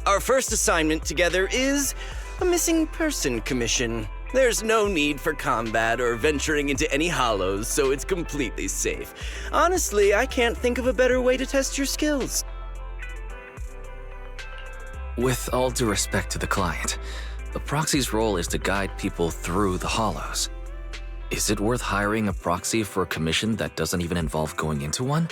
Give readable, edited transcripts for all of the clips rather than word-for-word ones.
Our first assignment together is a missing person commission. There's no need for combat or venturing into any hollows, so it's completely safe. Honestly, I can't think of a better way to test your skills. With all due respect to the client, the proxy's role is to guide people through the hollows. Is it worth hiring a proxy for a commission that doesn't even involve going into one?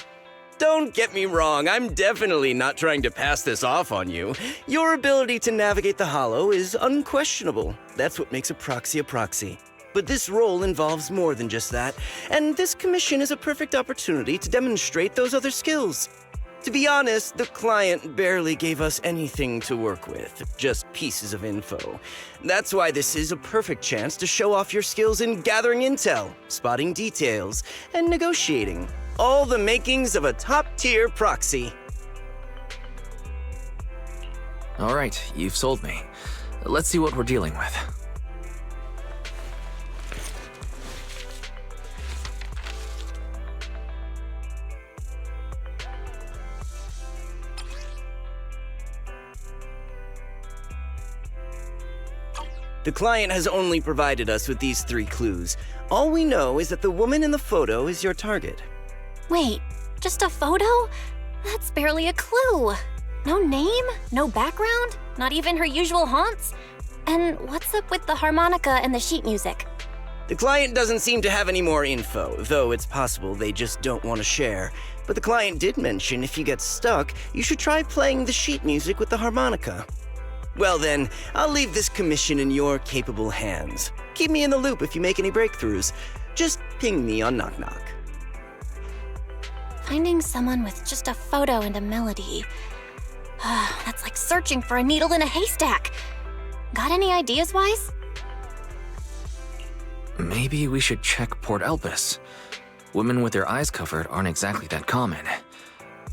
Don't get me wrong, I'm definitely not trying to pass this off on you. Your ability to navigate the hollow is unquestionable. That's what makes a proxy. But this role involves more than just that, and this commission is a perfect opportunity to demonstrate those other skills. To be honest, the client barely gave us anything to work with, just pieces of info. That's why this is a perfect chance to show off your skills in gathering intel, spotting details, and negotiating. All the makings of a top-tier proxy. All right, you've sold me. Let's see what we're dealing with. The client has only provided us with these 3 clues. All we know is that the woman in the photo is your target. Wait, just a photo? That's barely a clue. No name, no background, not even her usual haunts? And what's up with the harmonica and the sheet music? The client doesn't seem to have any more info, though it's possible they just don't want to share. But the client did mention if you get stuck, you should try playing the sheet music with the harmonica. Well then, I'll leave this commission in your capable hands. Keep me in the loop if you make any breakthroughs. Just ping me on Knock Knock. Finding someone with just a photo and a melody. That's like searching for a needle in a haystack. Got any ideas, Wise? Maybe we should check Port Elpis. Women with their eyes covered aren't exactly that common.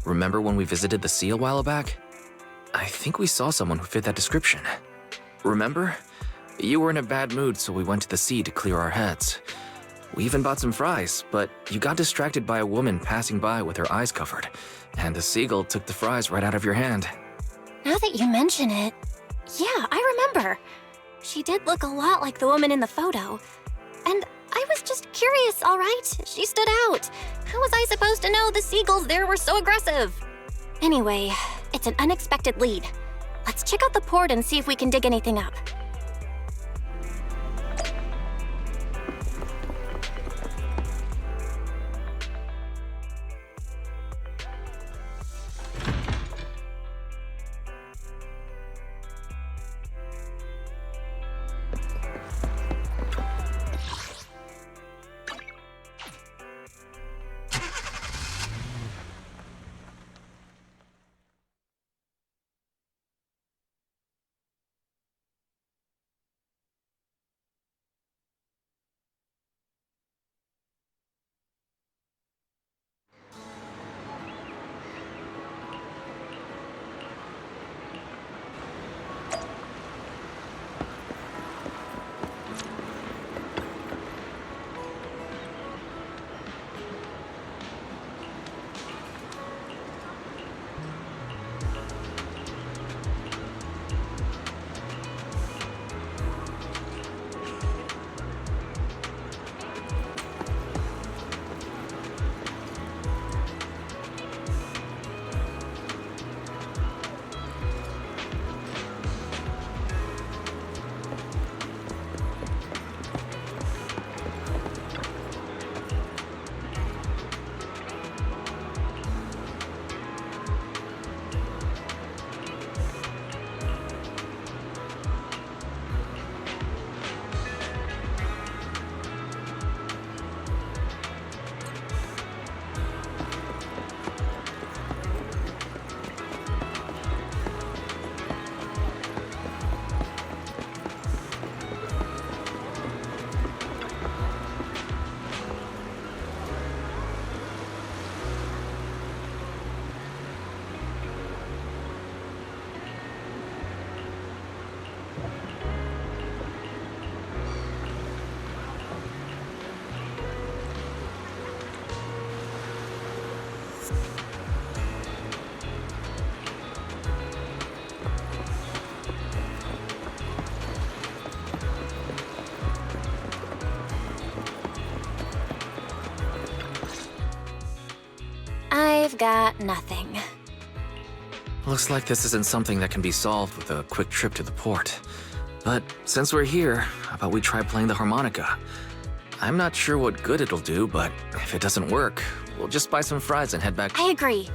Remember when we visited the sea a while back? I think we saw someone who fit that description. Remember? You were in a bad mood, so we went to the sea to clear our heads. We even bought some fries, but you got distracted by a woman passing by with her eyes covered, and the seagull took the fries right out of your hand. Now that you mention it, yeah, I remember. She did look a lot like the woman in the photo. And I was just curious, all right? She stood out. How was I supposed to know the seagulls there were so aggressive? Anyway, it's an unexpected lead. Let's check out the port and see if we can dig anything up. I've got nothing. Looks like this isn't something that can be solved with a quick trip to the port. But since we're here, how about we try playing the harmonica? I'm not sure what good it'll do, but if it doesn't work, we'll just buy some fries and head back. I agree.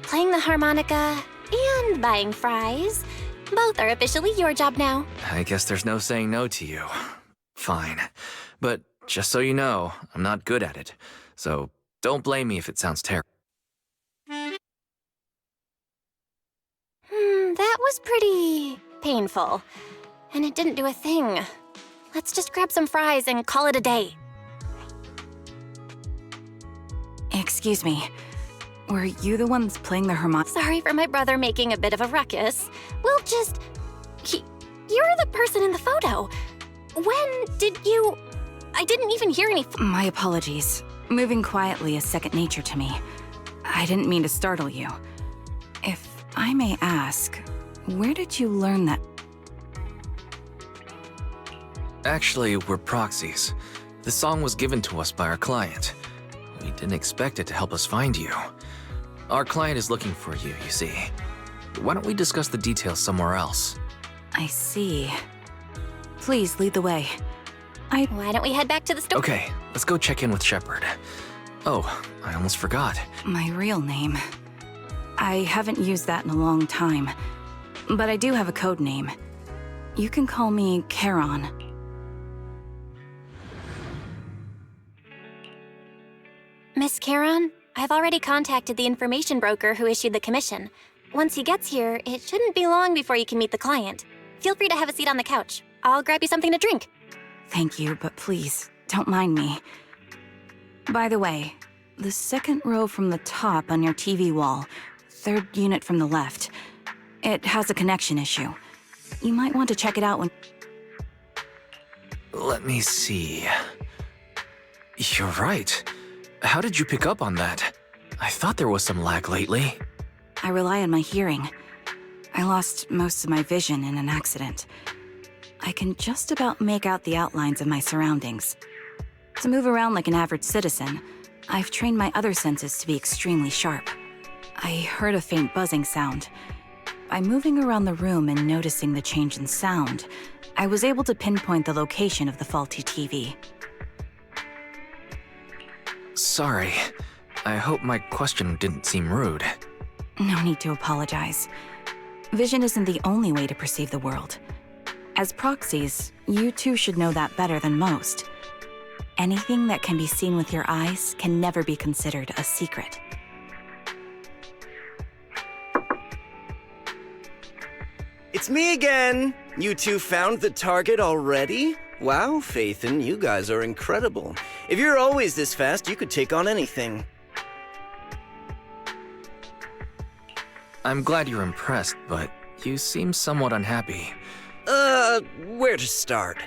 Playing the harmonica and buying fries, both are officially your job now. I guess there's no saying no to you. Fine. But just so you know, I'm not good at it. So don't blame me if it sounds terrible. That was pretty painful. And it didn't do a thing. Let's just grab some fries and call it a day. Excuse me. Were you the ones playing the harmonica? Sorry for my brother making a bit of a ruckus. We'll just... You're the person in the photo. When did you... I didn't even hear any... My apologies. Moving quietly is second nature to me. I didn't mean to startle you. If I may ask, where did you learn that? Actually, we're proxies. The song was given to us by our client. We didn't expect it to help us find you. Our client is looking for you, you see. Why don't we discuss the details somewhere else? I see. Please lead the way. Why don't we head back to the store? Okay, let's go check in with Shepard. Oh, I almost forgot. My real name. I haven't used that in a long time, but I do have a code name. You can call me Charon. Miss Charon, I've already contacted the information broker who issued the commission. Once he gets here, it shouldn't be long before you can meet the client. Feel free to have a seat on the couch. I'll grab you something to drink. Thank you, but please, don't mind me. By the way, the second row from the top on your TV wall, third unit from the left, it has a connection issue. You might want to check it out when... Let me see. You're right. How did you pick up on that? I thought there was some lag lately. I rely on my hearing. I lost most of my vision in an accident. I can just about make out the outlines of my surroundings. To move around like an average citizen, I've trained my other senses to be extremely sharp. I heard a faint buzzing sound. By moving around the room and noticing the change in sound, I was able to pinpoint the location of the faulty TV. Sorry. I hope my question didn't seem rude. No need to apologize. Vision isn't the only way to perceive the world. As proxies, you too should know that better than most. Anything that can be seen with your eyes can never be considered a secret. It's me again! You two found the target already? Wow, Phaethon, you guys are incredible. If you're always this fast, you could take on anything. I'm glad you're impressed, but you seem somewhat unhappy. Where to start?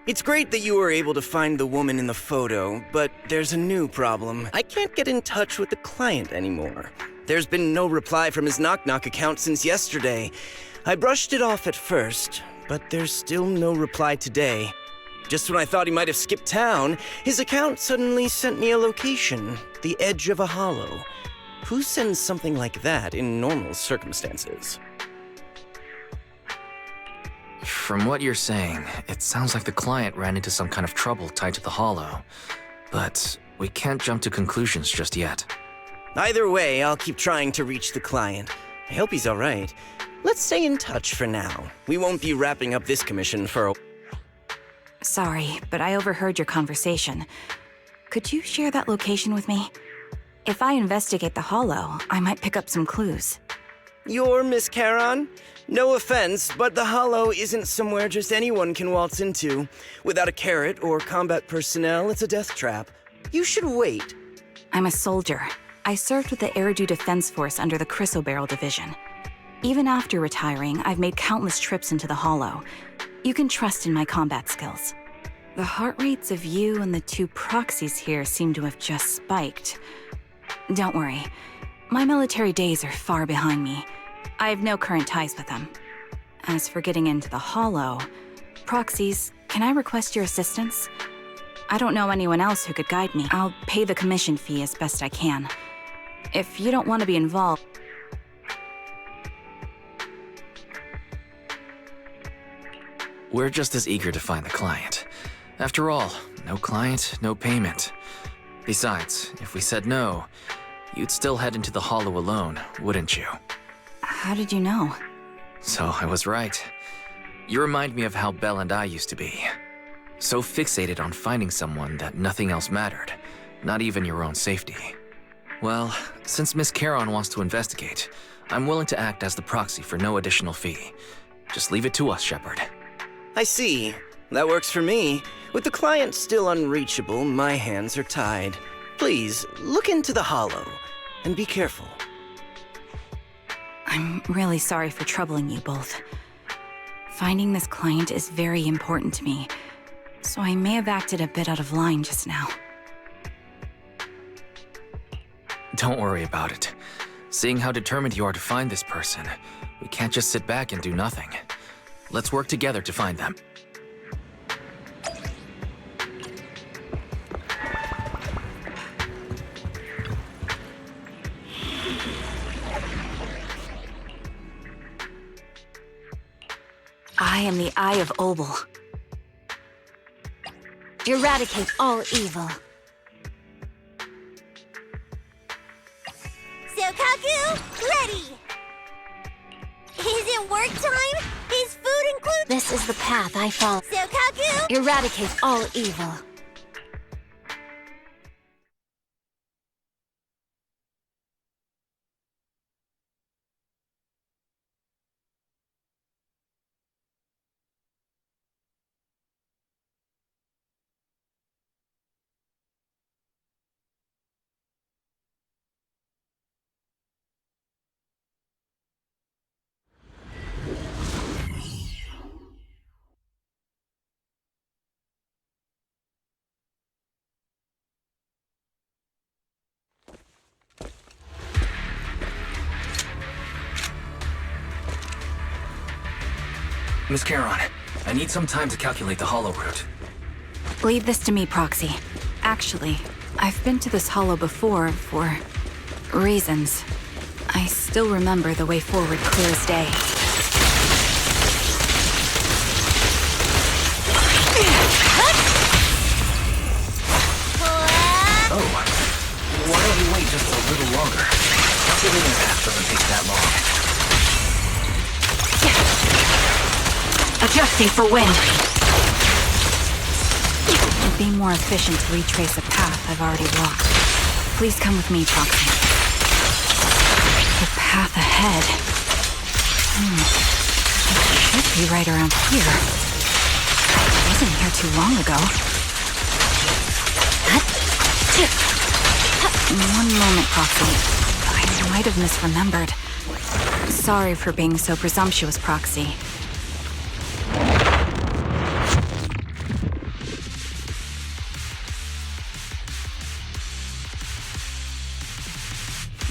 It's great that you were able to find the woman in the photo, but there's a new problem. I can't get in touch with the client anymore. There's been no reply from his Knock Knock account since yesterday. I brushed it off at first, but there's still no reply today. Just when I thought he might have skipped town, his account suddenly sent me a location, the edge of a hollow. Who sends something like that in normal circumstances? From what you're saying, it sounds like the client ran into some kind of trouble tied to the hollow. But we can't jump to conclusions just yet. Either way, I'll keep trying to reach the client. I hope he's alright. Let's stay in touch for now. We won't be wrapping up this commission for a... Sorry, but I overheard your conversation. Could you share that location with me? If I investigate the hollow, I might pick up some clues. You're Miss Charon? No offense, but the hollow isn't somewhere just anyone can waltz into. Without a carrot or combat personnel, it's a death trap. You should wait. I'm a soldier. I served with the Air Defense Force under the Chrysoberyl Division. Even after retiring, I've made countless trips into the hollow. You can trust in my combat skills. The heart rates of you and the two proxies here seem to have just spiked. Don't worry. My military days are far behind me. I have no current ties with them. As for getting into the hollow, proxies, can I request your assistance? I don't know anyone else who could guide me. I'll pay the commission fee as best I can. If you don't want to be involved... We're just as eager to find the client. After all, no client, no payment. Besides, if we said no, you'd still head into the Hollow alone, wouldn't you? How did you know? So I was right. You remind me of how Belle and I used to be. So fixated on finding someone that nothing else mattered, not even your own safety. Well, since Miss Caron wants to investigate, I'm willing to act as the proxy for no additional fee. Just leave it to us, Shepard. I see. That works for me. With the client still unreachable, my hands are tied. Please, look into the Hollow, and be careful. I'm really sorry for troubling you both. Finding this client is very important to me, so I may have acted a bit out of line just now. Don't worry about it. Seeing how determined you are to find this person, we can't just sit back and do nothing. Let's work together to find them. I am the Eye of Obel. Eradicate all evil. Sokaku, ready! Is it work time? Is food included? This is the path I follow. Sokaku! Eradicate all evil. Miss Caron, I need some time to calculate the Hollow route. Leave this to me, Proxy. Actually, I've been to this hollow before for reasons. I still remember the way forward clear as day. Oh, why don't we wait just a little longer? Calculating the path doesn't take that long. Adjusting for wind. It'd be more efficient to retrace a path I've already walked. Please come with me, Proxy. The path ahead. It should be right around here. I wasn't here too long ago. One moment, Proxy. I might have misremembered. Sorry for being so presumptuous, Proxy.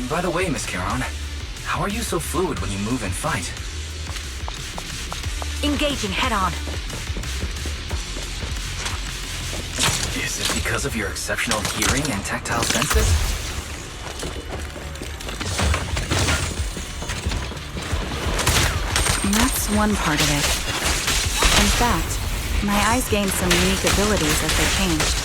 By the way, Miss Caron, how are you so fluid when you move and fight? Engaging head-on. Is it because of your exceptional hearing and tactile senses? That's one part of it. In fact, my eyes gained some unique abilities as they changed.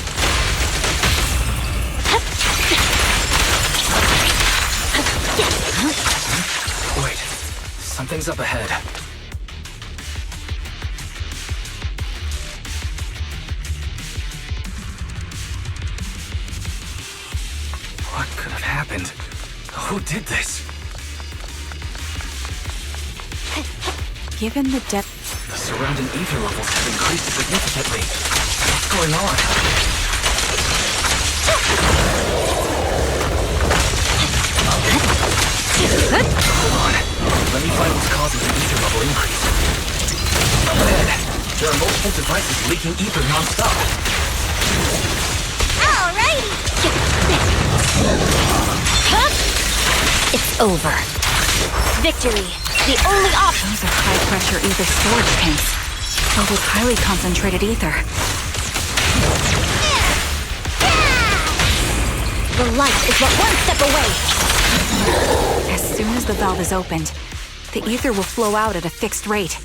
Wait, something's up ahead. What could have happened? Who did this? Given the depth... The surrounding ether levels have increased significantly. What's going on? Hold on. Let me find what's causing the ether level increase. Up ahead, there are multiple devices leaking ether non-stop. Alrighty! It's over. Victory. The only option. Those are high-pressure ether storage tanks, filled with highly concentrated ether. The light is but one step away! As soon as the valve is opened, the ether will flow out at a fixed rate.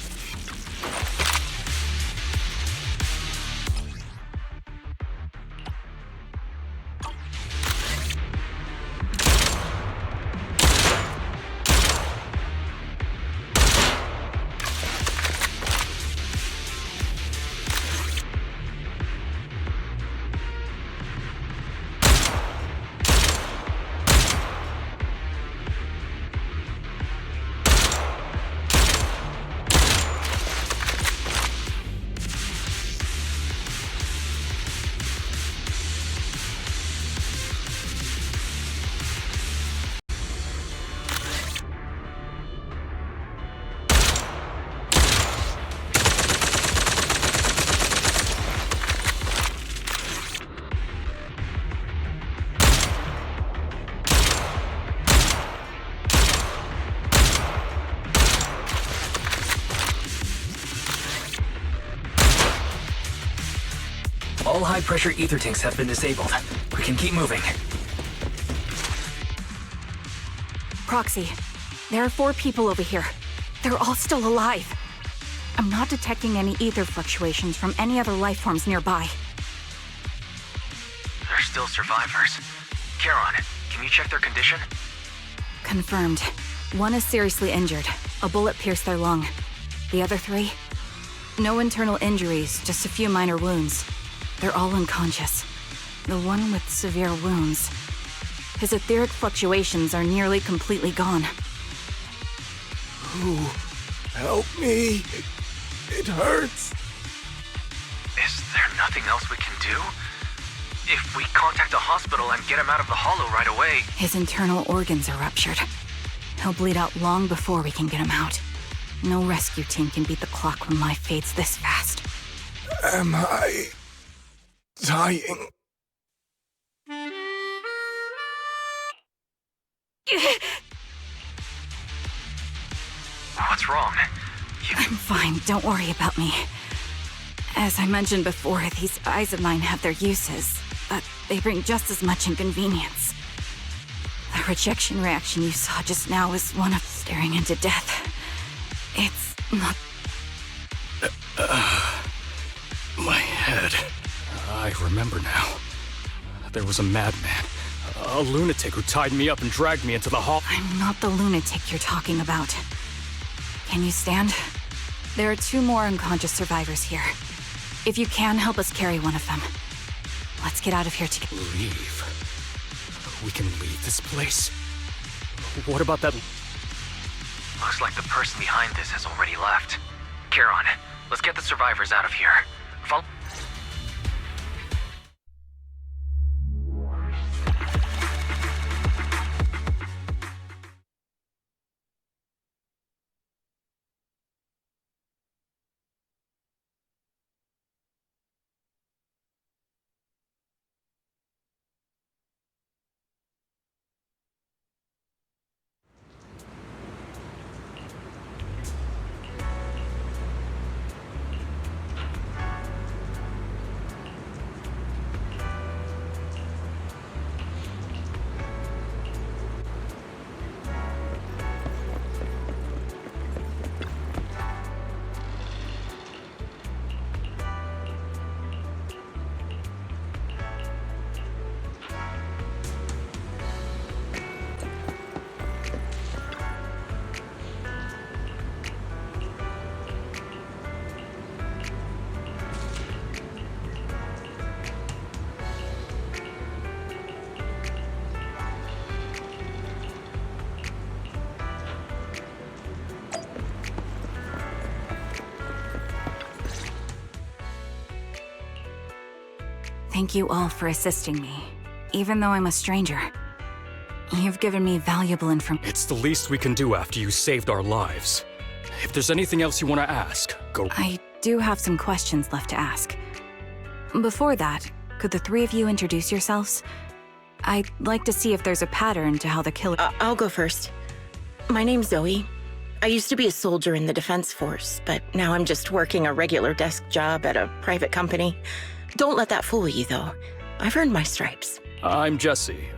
All high-pressure ether tanks have been disabled. We can keep moving. Proxy, there are 4 people over here. They're all still alive. I'm not detecting any ether fluctuations from any other life forms nearby. They're still survivors. Charon, can you check their condition? Confirmed. 1 is seriously injured. A bullet pierced their lung. The other 3? No internal injuries, just a few minor wounds. They're all unconscious. The one with severe wounds. His etheric fluctuations are nearly completely gone. Ooh, help me. It hurts. Is there nothing else we can do? If we contact a hospital and get him out of the hollow right away... His internal organs are ruptured. He'll bleed out long before we can get him out. No rescue team can beat the clock when life fades this fast. Am I dying? What's wrong? I'm fine, don't worry about me. As I mentioned before, these eyes of mine have their uses, but they bring just as much inconvenience. The rejection reaction you saw just now is one of staring into death. It's not... My head. I remember now. There was a madman, a lunatic who tied me up and dragged me into the hall. I'm not the lunatic you're talking about. Can you stand? There are 2 more unconscious survivors here. If you can, help us carry one of them. Let's get out of here together. Leave? We can leave this place? What about that? Looks like the person behind this has already left. Charon, let's get the survivors out of here. Follow... Thank you all for assisting me, even though I'm a stranger. You've given me valuable information. It's the least we can do after you saved our lives. If there's anything else you want to ask, go. I do have some questions left to ask. Before that, could the 3 of you introduce yourselves? I'd like to see if there's a pattern to how the killer... I'll go first. My name's Zoe. I used to be a soldier in the Defense Force, but now I'm just working a regular desk job at a private company. Don't let that fool you, though. I've earned my stripes. I'm Jesse,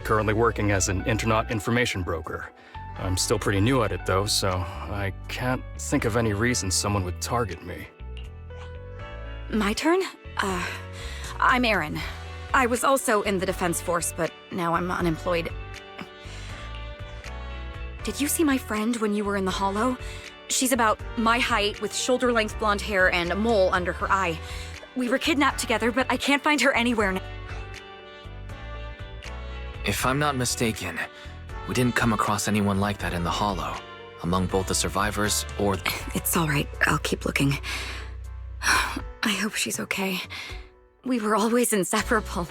currently working as an Internaut information broker. I'm still pretty new at it though, so I can't think of any reason someone would target me. My turn? I'm Erin. I was also in the Defense Force, but now I'm unemployed. Did you see my friend when you were in the Hollow? She's about my height, with shoulder-length blonde hair and a mole under her eye. We were kidnapped together, but I can't find her anywhere now. If I'm not mistaken, we didn't come across anyone like that in the Hollow, among both the survivors or... It's all right. I'll keep looking. I hope she's okay. We were always inseparable.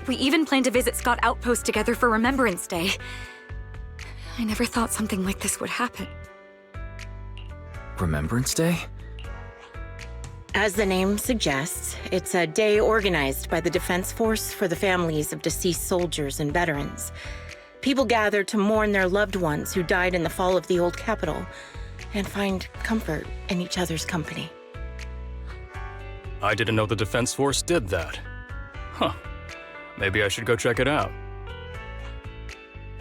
We even planned to visit Scott Outpost together for Remembrance Day. I never thought something like this would happen. Remembrance Day? As the name suggests, it's a day organized by the Defense Force for the families of deceased soldiers and veterans. People gather to mourn their loved ones who died in the fall of the old capital and find comfort in each other's company. I didn't know the Defense Force did that. Huh. Maybe I should go check it out.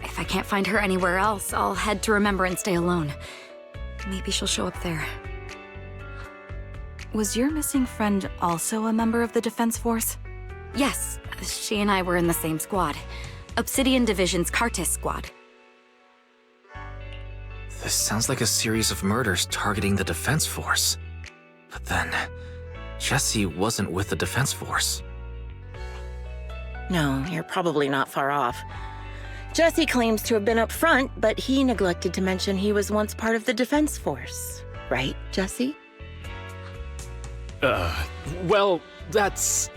If I can't find her anywhere else, I'll head to Remembrance Day alone. Maybe she'll show up there. Was your missing friend also a member of the Defense Force? Yes, she and I were in the same squad. Obsidian Division's Cartis squad. This sounds like a series of murders targeting the Defense Force. But then, Jesse wasn't with the Defense Force. No, you're probably not far off. Jesse claims to have been up front, but he neglected to mention he was once part of the Defense Force. Right, Jesse? Well, that's...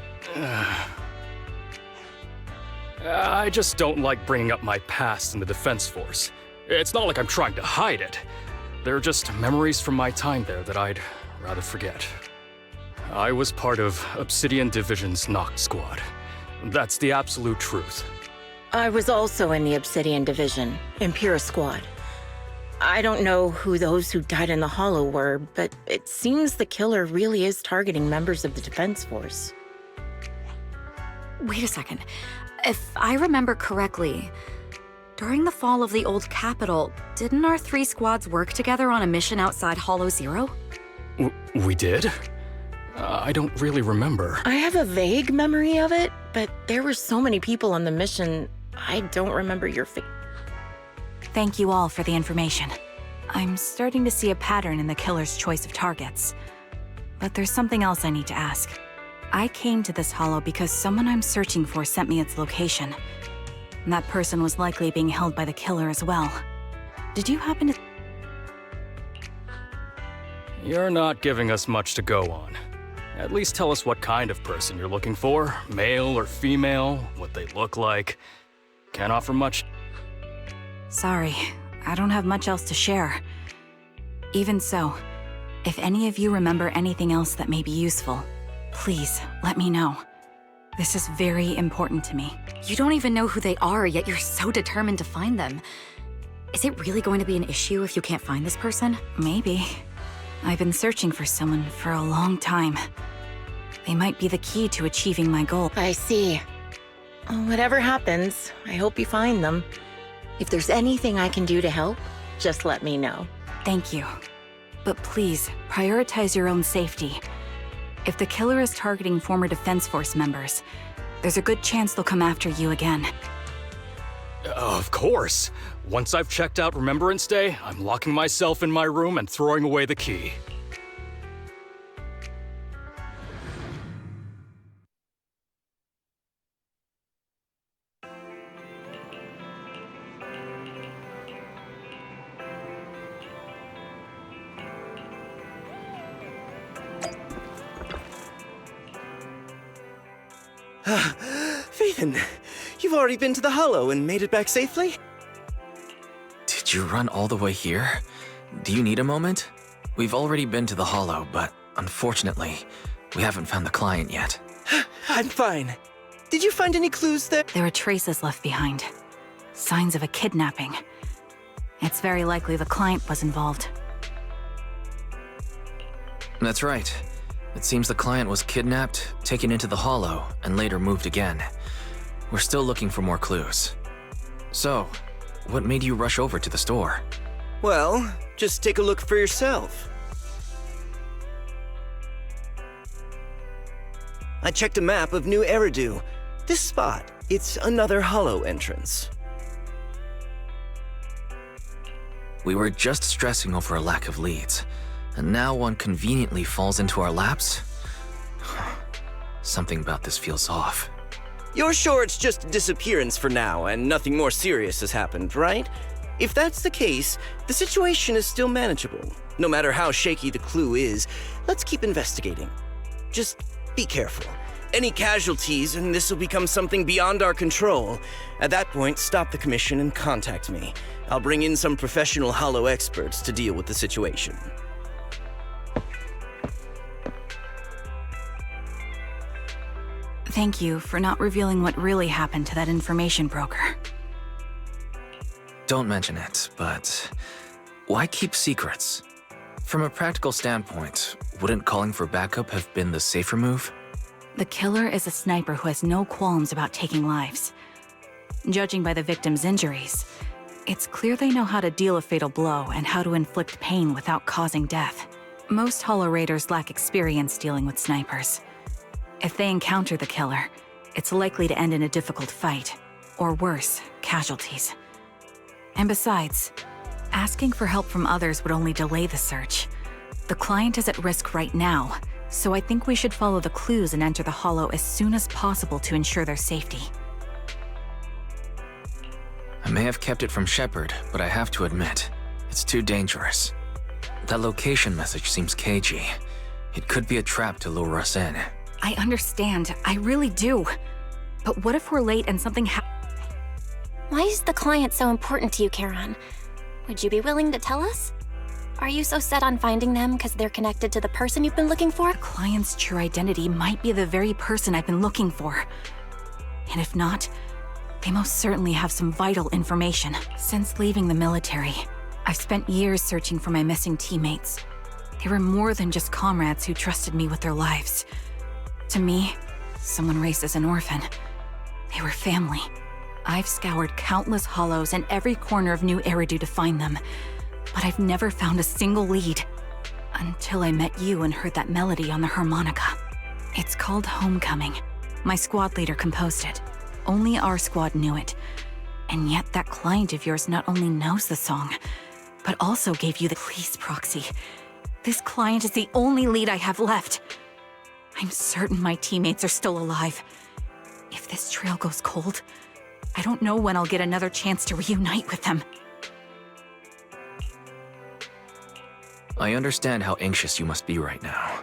I just don't like bringing up my past in the Defense Force. It's not like I'm trying to hide it. They're just memories from my time there that I'd rather forget. I was part of Obsidian Division's Noct Squad. That's the absolute truth. I was also in the Obsidian Division, Impera Squad. I don't know who those who died in the Hollow were, but it seems the killer really is targeting members of the Defense Force. Wait a second. If I remember correctly, during the fall of the old capital, didn't our 3 squads work together on a mission outside Hollow Zero? We did? I don't really remember. I have a vague memory of it, but there were so many people on the mission, I don't remember your face. Thank you all for the information. I'm starting to see a pattern in the killer's choice of targets. But there's something else I need to ask. I came to this hollow because someone I'm searching for sent me its location. And that person was likely being held by the killer as well. Did you happen to... You're not giving us much to go on. At least tell us what kind of person you're looking for. Male or female, what they look like. Can't offer much. Sorry, I don't have much else to share. Even so, if any of you remember anything else that may be useful, please let me know. This is very important to me. You don't even know who they are, yet you're so determined to find them. Is it really going to be an issue if you can't find this person? Maybe. I've been searching for someone for a long time. They might be the key to achieving my goal. I see. Whatever happens, I hope you find them. If there's anything I can do to help, just let me know. Thank you. But please, prioritize your own safety. If the killer is targeting former Defense Force members, there's a good chance they'll come after you again. Of course. Once I've checked out Remembrance Day, I'm locking myself in my room and throwing away the key. Phaethon, you've already been to the Hollow and made it back safely? Did you run all the way here? Do you need a moment? We've already been to the Hollow, but unfortunately, we haven't found the client yet. I'm fine. Did you find any clues there? There are traces left behind. Signs of a kidnapping. It's very likely the client was involved. That's right. It seems the client was kidnapped, taken into the Hollow, and later moved again. We're still looking for more clues. So, what made you rush over to the store? Well, just take a look for yourself. I checked a map of New Eridu. This spot, it's another hollow entrance. We were just stressing over a lack of leads, and now one conveniently falls into our laps? Something about this feels off. You're sure it's just a disappearance for now and nothing more serious has happened, right? If that's the case, the situation is still manageable. No matter how shaky the clue is, let's keep investigating. Just be careful. Any casualties and this will become something beyond our control. At that point, stop the commission and contact me. I'll bring in some professional hollow experts to deal with the situation. Thank you for not revealing what really happened to that information broker. Don't mention it, but why keep secrets? From a practical standpoint, wouldn't calling for backup have been the safer move? The killer is a sniper who has no qualms about taking lives. Judging by the victim's injuries, it's clear they know how to deal a fatal blow and how to inflict pain without causing death. Most Hollow Raiders lack experience dealing with snipers. If they encounter the killer, it's likely to end in a difficult fight, or worse, casualties. And besides, asking for help from others would only delay the search. The client is at risk right now, so I think we should follow the clues and enter the Hollow as soon as possible to ensure their safety. I may have kept it from Shepard, but I have to admit, it's too dangerous. That location message seems cagey. It could be a trap to lure us in. I understand, I really do. But what if we're late and something Why is the client so important to you, Charon? Would you be willing to tell us? Are you so set on finding them because they're connected to the person you've been looking for? client's true identity might be the very person I've been looking for. And if not, they most certainly have some vital information. Since leaving the military, I've spent years searching for my missing teammates. They were more than just comrades who trusted me with their lives. To me, someone raised as an orphan, they were family. I've scoured countless hollows and every corner of New Eridu to find them, but I've never found a single lead. Until I met you and heard that melody on the harmonica. It's called Homecoming. My squad leader composed it. Only our squad knew it. And yet that client of yours not only knows the song, but also gave you the police proxy. This client is the only lead I have left. I'm certain my teammates are still alive. If this trail goes cold, I don't know when I'll get another chance to reunite with them. I understand how anxious you must be right now.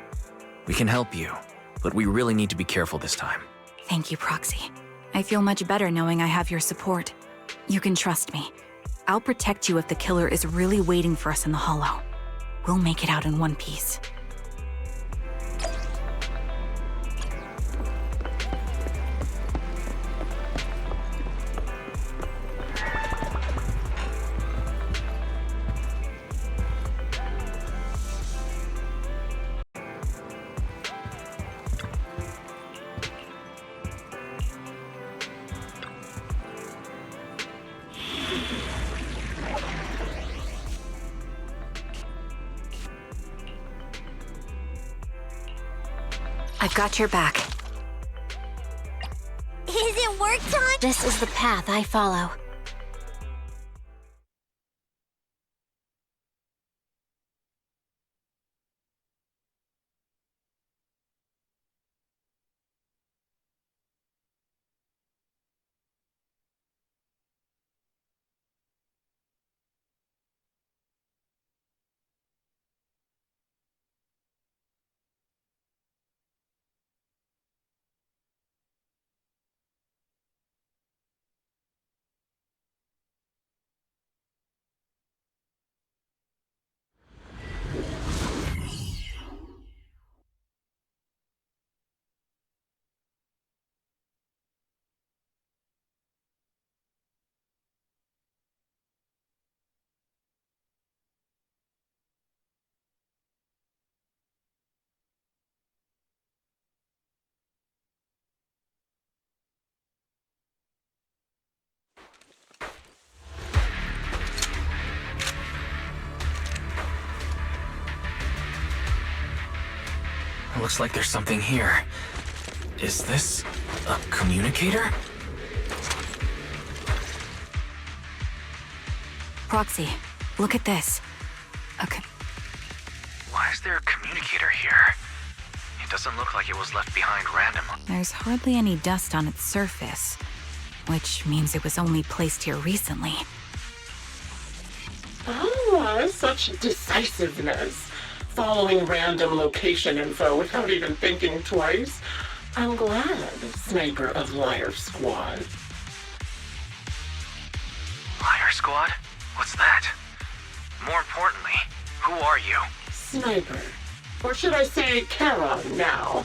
We can help you, but we really need to be careful this time. Thank you, Proxy. I feel much better knowing I have your support. You can trust me. I'll protect you if the killer is really waiting for us in the Hollow. We'll make it out in one piece. I've got your back. Is it work time? This is the path I follow. Looks like there's something here. Is this a communicator? Proxy, look at this. Okay. Why is there a communicator here? It doesn't look like it was left behind randomly. There's hardly any dust on its surface, which means it was only placed here recently. Ah, such decisiveness. Following random location info without even thinking twice. I'm glad, sniper of Liar Squad. Liar Squad? What's that? More importantly, who are you? Sniper. Or should I say Charon now?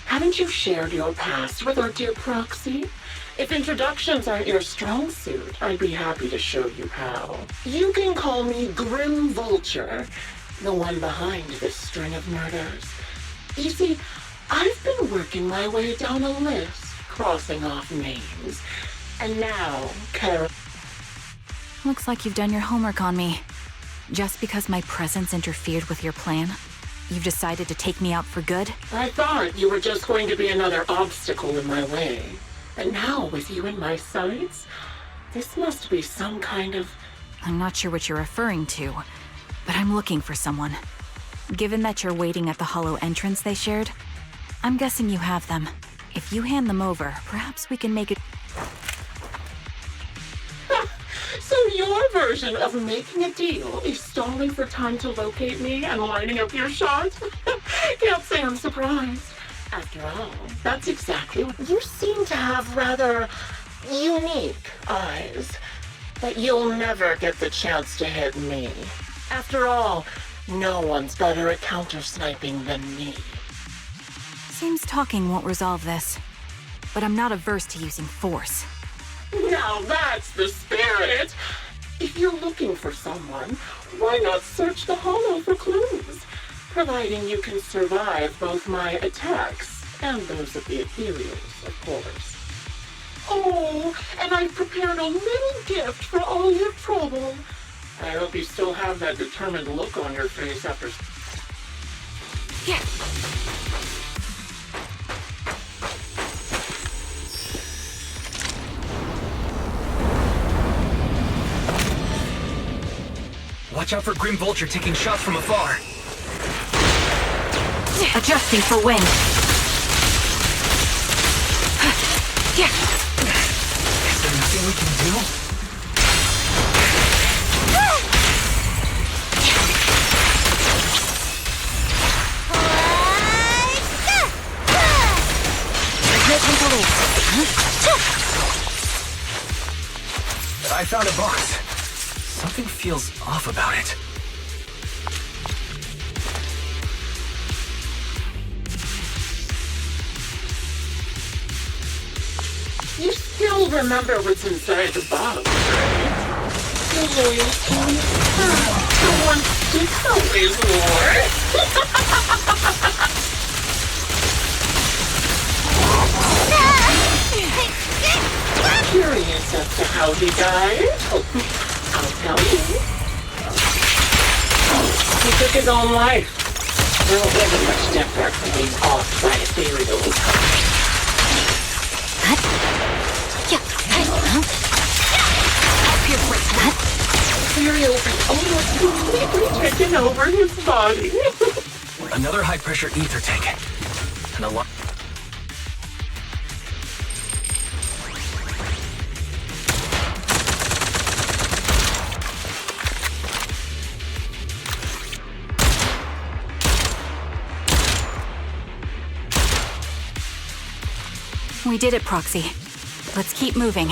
Haven't you shared your past with our dear Proxy? If introductions aren't your strong suit, I'd be happy to show you how. You can call me Grim Vulture, the one behind this string of murders. You see, I've been working my way down a list, crossing off names. And now, Charon... Looks like you've done your homework on me. Just because my presence interfered with your plan, you've decided to take me out for good? I thought you were just going to be another obstacle in my way. And now, with you in my sights, this must be some kind of... I'm not sure what you're referring to, but I'm looking for someone. Given that you're waiting at the hollow entrance they shared, I'm guessing you have them. If you hand them over, perhaps we can make it... So your version of making a deal is stalling for time to locate me and lining up your shot? Can't say I'm surprised. After all, that's exactly what... You seem to have rather unique eyes. But you'll never get the chance to hit me. After all, no one's better at counter-sniping than me. Seems talking won't resolve this, but I'm not averse to using force. Now that's the spirit! If you're looking for someone, why not search the hollow for clues? Providing you can survive both my attacks and those of the ethereals, of course. Oh, and I've prepared a little gift for all your trouble. I hope you still have that determined look on your face after... Yeah. Watch out for Grim Vulture taking shots from afar. Adjusting for wind. Yeah. Is there nothing we can do? I found a box. Something feels off about it. You still remember what's inside the box, right? The loyalty. The one sticks always more. Curious as to how he died? I'll tell you. He took his own life. Well, it wasn't much different from being offed by ethereals. Ethereals have almost completely taken over his body. Another high-pressure ether tank. And a lot. We did it, Proxy. Let's keep moving.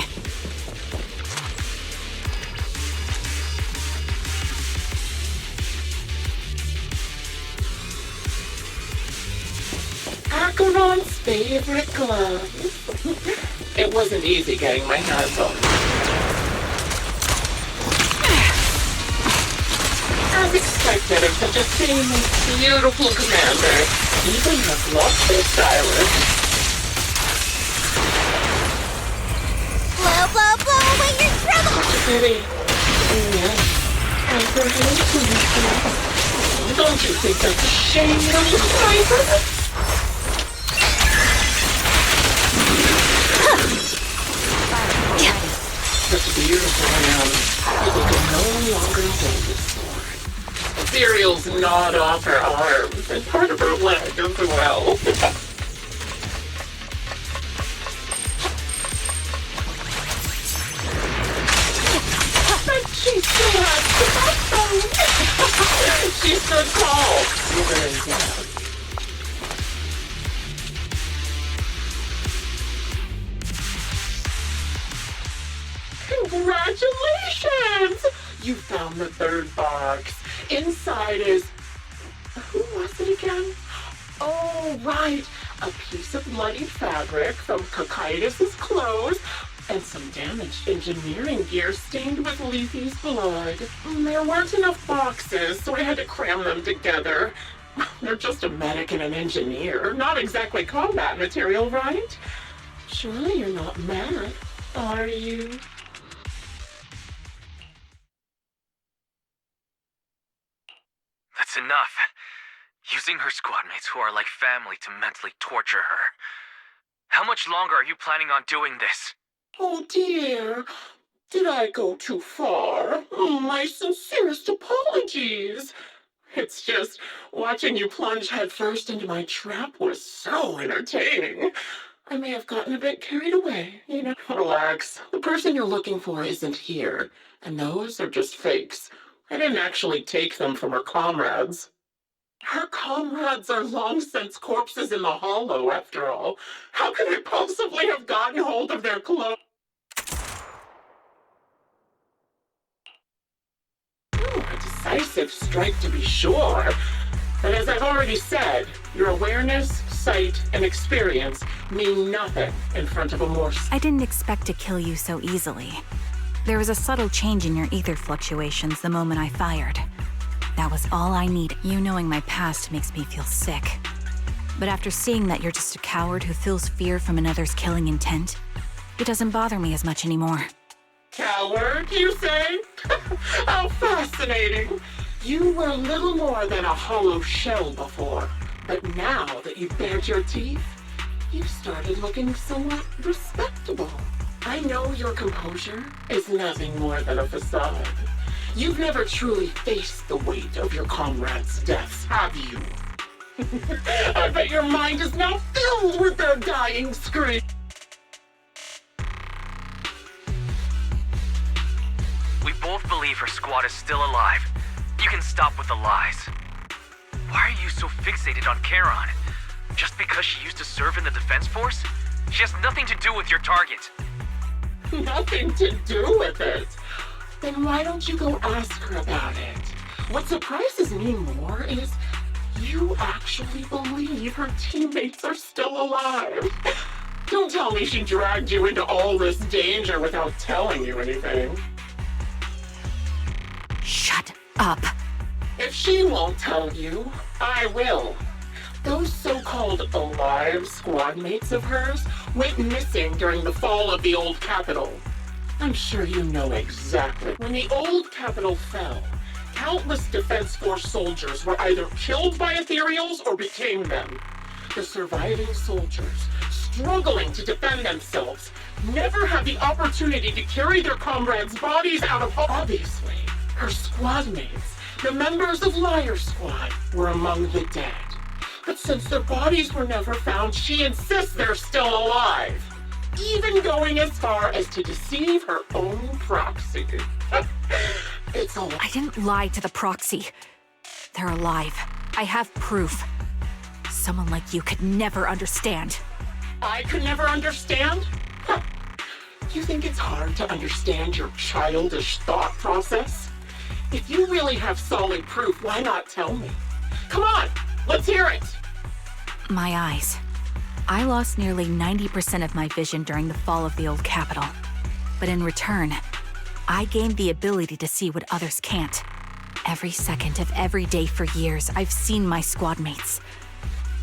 Acheron's favorite glove. It wasn't easy getting my hands on them. As expected of such a famous, beautiful commander, even has lost their stylist. Blow away your trouble! Pity. Yes. Apprehension. Don't you think that's a shame, little sniper? here's what I am. You can no longer hold the sword. Cereal's gnawed off her arms and part of her leg as well. But she still has the backbone. She stood tall, even in death. Congratulations! You found the third box. Inside is... Who was it again? Oh, right. A piece of bloodied fabric from Cocytus's clothes and some damaged engineering gear stained with Leafy's blood. There weren't enough boxes, so I had to cram them together. They're just a medic and an engineer. Not exactly combat material, right? Surely you're not mad, are you? That's enough. Using her squadmates who are like family to mentally torture her. How much longer are you planning on doing this? Oh dear, did I go too far? My sincerest apologies. It's just, watching you plunge headfirst into my trap was so entertaining. I may have gotten a bit carried away, you know. Relax, the person you're looking for isn't here, and those are just fakes. I didn't actually take them from her comrades. Her comrades are long since corpses in the hollow, after all. How could I possibly have gotten hold of their clothes? A decisive strike to be sure. But as I've already said, your awareness, sight, and experience mean nothing in front of a more... I didn't expect to kill you so easily. There was a subtle change in your ether fluctuations the moment I fired. That was all I needed. You knowing my past makes me feel sick. But after seeing that you're just a coward who feels fear from another's killing intent, it doesn't bother me as much anymore. Coward, you say? How fascinating. You were little more than a hollow shell before. But now that you've bared your teeth, you've started looking somewhat respectable. I know your composure is nothing more than a facade. You've never truly faced the weight of your comrades' deaths, have you? I bet your mind is now filled with their dying screams. We both believe her squad is still alive. You can stop with the lies. Why are you so fixated on Charon? Just because she used to serve in the Defense Force? She has nothing to do with your target. Nothing to do with it. Then why don't you go ask her about it? What surprises me more is you actually believe her teammates are still alive. Don't tell me she dragged you into all this danger without telling you anything. Shut up. If she won't tell you, I will. Those so-called alive squad mates of hers went missing during the fall of the old capital. I'm sure you know exactly. When the old capital fell, countless Defense Force soldiers were either killed by ethereals or became them. The surviving soldiers, struggling to defend themselves, never had the opportunity to carry their comrades' bodies out of... Obviously, her squad mates, the members of Liar Squad, were among the dead. But since their bodies were never found, she insists they're still alive. Even going as far as to deceive her own proxy. It's all... I didn't lie to the proxy. They're alive. I have proof. Someone like you could never understand. I could never understand? Huh. You think it's hard to understand your childish thought process? If you really have solid proof, why not tell me? Come on, let's hear it! My eyes. I lost nearly 90% of my vision during the fall of the old capital. But in return, I gained the ability to see what others can't. Every second of every day for years, I've seen my squad mates.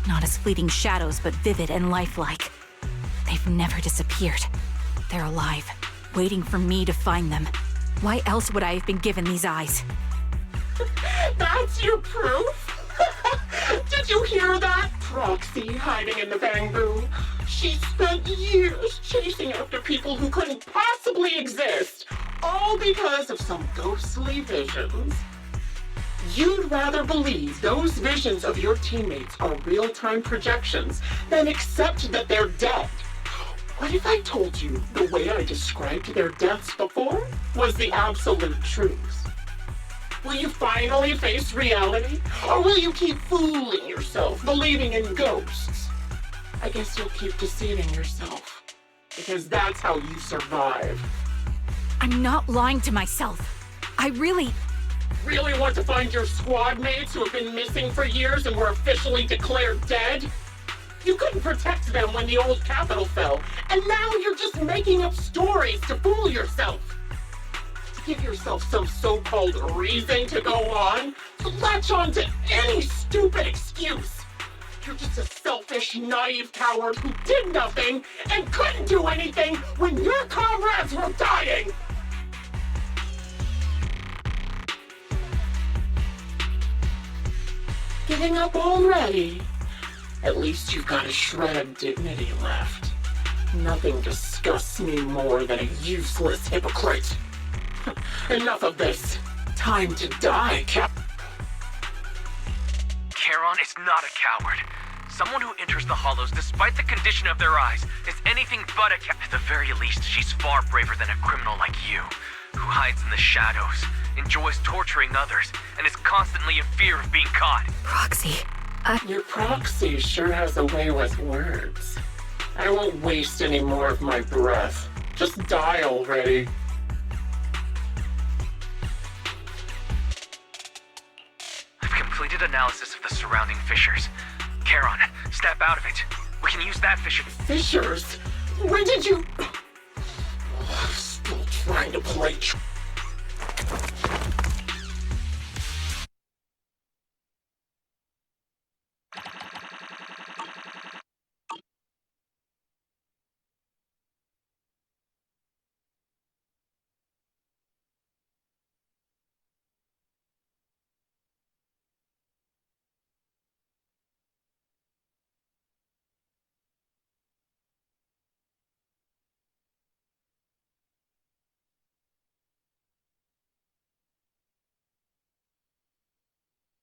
Not as fleeting shadows, but vivid and lifelike. They've never disappeared. They're alive, waiting for me to find them. Why else would I have been given these eyes? That's your proof? Did you hear that? Proxy hiding in the bamboo. She spent years chasing after people who couldn't possibly exist, All because of some ghostly visions. You'd rather believe those visions of your teammates are real-time projections than accept that they're dead. What if I told you the way I described their deaths before was the absolute truth? Will you finally face reality? Or will you keep fooling yourself, believing in ghosts? I guess you'll keep deceiving yourself. Because that's how you survive. I'm not lying to myself. I really want to find your squad mates who have been missing for years and were officially declared dead? You couldn't protect them when the old capital fell, and now you're just making up stories to fool yourself. To give yourself some so-called reason to go on, to latch on to any stupid excuse. You're just a selfish, naive coward who did nothing and couldn't do anything when your comrades were dying. Giving up already? At least you've got a shred of dignity left. Nothing disgusts me more than a useless hypocrite. Enough of this. Time to die, Charon is not a coward. Someone who enters the Hollows despite the condition of their eyes is anything but a coward. At the very least, she's far braver than a criminal like you, who hides in the shadows, enjoys torturing others, and is constantly in fear of being caught. Proxy. Your proxy sure has a way with words. I won't waste any more of my breath. Just die already. I've completed analysis of the surrounding fissures. Charon, step out of it. We can use that fissure. Fissures? When did you... Still trying to play...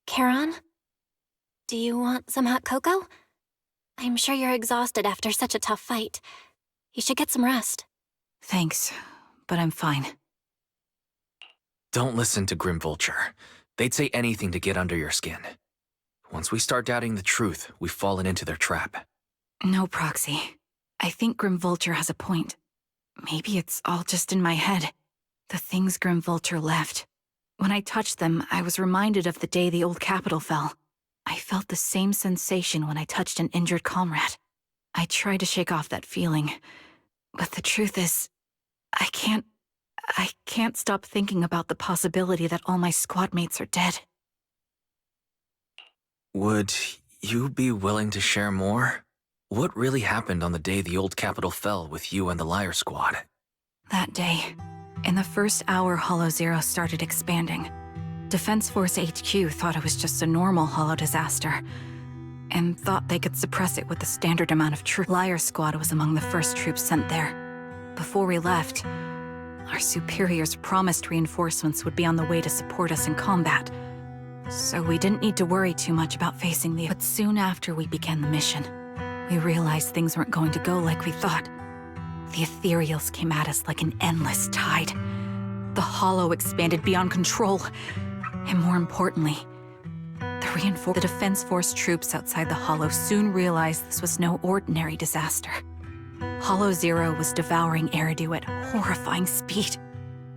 Charon? Do you want some hot cocoa? I'm sure you're exhausted after such a tough fight. You should get some rest. Thanks, but I'm fine. Don't listen to Grim Vulture. They'd say anything to get under your skin. Once we start doubting the truth, we've fallen into their trap. No, Proxy. I think Grim Vulture has a point. Maybe it's all just in my head. The things Grim Vulture left. When I touched them, I was reminded of the day the old capital fell. I felt the same sensation when I touched an injured comrade. I tried to shake off that feeling, but the truth is, I can't stop thinking about the possibility that all my squad mates are dead. Would you be willing to share more? What really happened on the day the old capital fell with you and the Liar Squad? That day, in the first hour Hollow Zero started expanding, Defense Force HQ thought it was just a normal Hollow disaster, and thought they could suppress it with the standard amount of troops. Liar Squad was among the first troops sent there. Before we left, our superiors promised reinforcements would be on the way to support us in combat, so we didn't need to worry too much about facing the... But soon after we began the mission, we realized things weren't going to go like we thought. The ethereals came at us like an endless tide. The Hollow expanded beyond control. And more importantly, the Defense Force troops outside the Hollow soon realized this was no ordinary disaster. Hollow Zero was devouring Eridu at horrifying speed.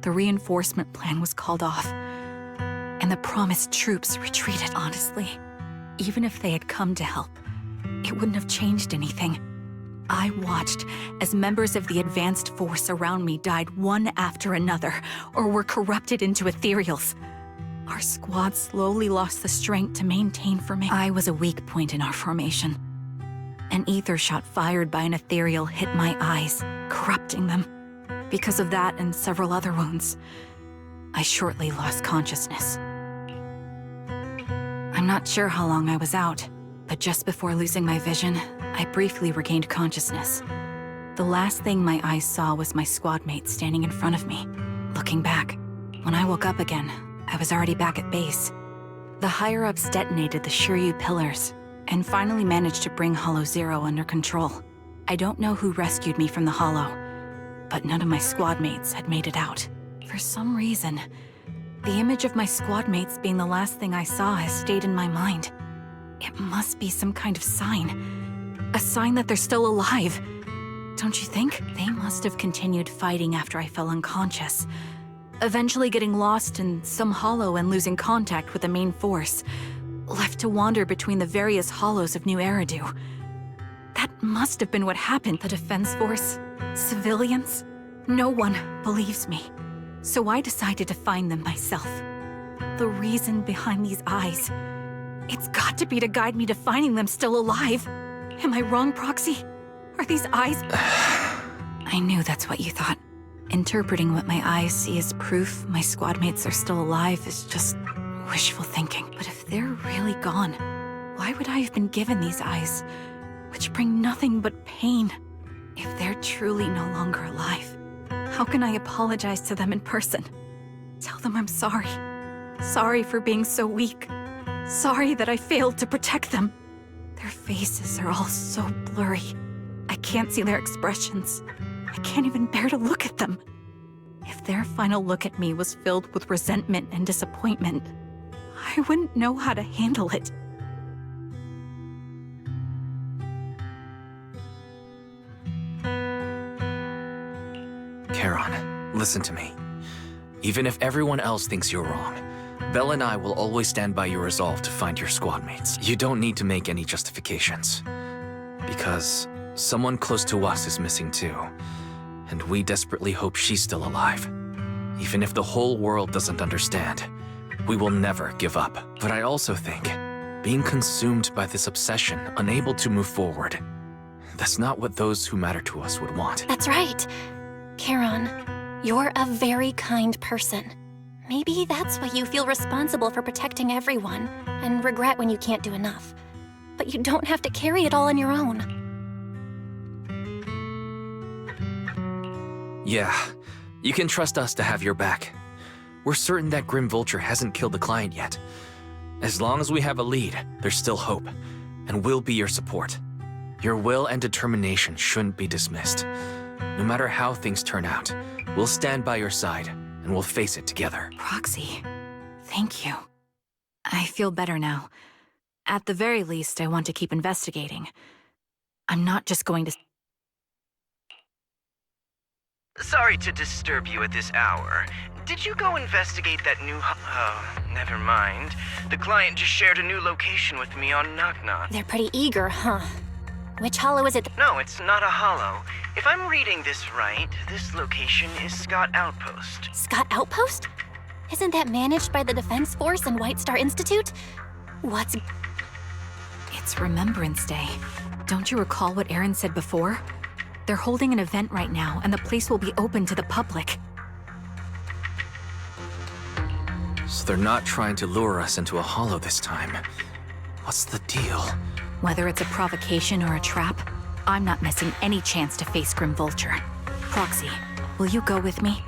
The reinforcement plan was called off, and the promised troops retreated. Honestly, even if they had come to help, it wouldn't have changed anything. I watched as members of the advanced force around me died one after another, or were corrupted into ethereals. Our squad slowly lost the strength to maintain formation. I was a weak point in our formation. An ether shot fired by an ethereal hit my eyes, corrupting them. Because of that and several other wounds, I shortly lost consciousness. I'm not sure how long I was out, but just before losing my vision, I briefly regained consciousness. The last thing my eyes saw was my squad mate standing in front of me, Looking back, when I woke up again, I was already back at base. The higher-ups detonated the Shiryu pillars, and finally managed to bring Hollow Zero under control. I don't know who rescued me from the Hollow, but none of my squad mates had made it out. For some reason, the image of my squad mates being the last thing I saw has stayed in my mind. It must be some kind of sign. A sign that they're still alive. Don't you think? They must have continued fighting after I fell unconscious, eventually getting lost in some hollow and losing contact with the main force, left to wander between the various hollows of New Eridu. That must have been what happened. The Defense Force, civilians, no one believes me. So I decided to find them myself. The reason behind these eyes, it's got to be to guide me to finding them still alive. Am I wrong, Proxy? Are these eyes... I knew that's what you thought. Interpreting what my eyes see as proof my squad mates are still alive is just wishful thinking. But if they're really gone, why would I have been given these eyes, which bring nothing but pain? If they're truly no longer alive, how can I apologize to them in person? Tell them I'm sorry. Sorry for being so weak. Sorry that I failed to protect them. Their faces are all so blurry. I can't see their expressions. I can't even bear to look at them. If their final look at me was filled with resentment and disappointment, I wouldn't know how to handle it. Charon, listen to me. Even if everyone else thinks you're wrong, Belle and I will always stand by your resolve to find your squad mates. You don't need to make any justifications. Because someone close to us is missing too, and we desperately hope she's still alive. Even if the whole world doesn't understand, we will never give up. But I also think, being consumed by this obsession, unable to move forward, that's not what those who matter to us would want. That's right. Charon, you're a very kind person. Maybe that's why you feel responsible for protecting everyone, and regret when you can't do enough. But you don't have to carry it all on your own. Yeah, you can trust us to have your back. We're certain that Grim Vulture hasn't killed the client yet. As long as we have a lead, there's still hope, and we'll be your support. Your will and determination shouldn't be dismissed. No matter how things turn out, we'll stand by your side, and we'll face it together. Proxy, thank you. I feel better now. At the very least, I want to keep investigating. I'm not just going to... Sorry to disturb you at this hour. Did you go investigate that new Oh, never mind. The client just shared a new location with me on Knock Knock. They're pretty eager, huh? Which hollow is it? No, it's not a hollow. If I'm reading this right, this location is Scott Outpost. Scott Outpost? Isn't that managed by the Defense Force and White Star Institute? What's... It's Remembrance Day. Don't you recall what Aaron said before? They're holding an event right now, and the place will be open to the public. So they're not trying to lure us into a hollow this time. What's the deal? Whether it's a provocation or a trap, I'm not missing any chance to face Grim Vulture. Proxy, will you go with me?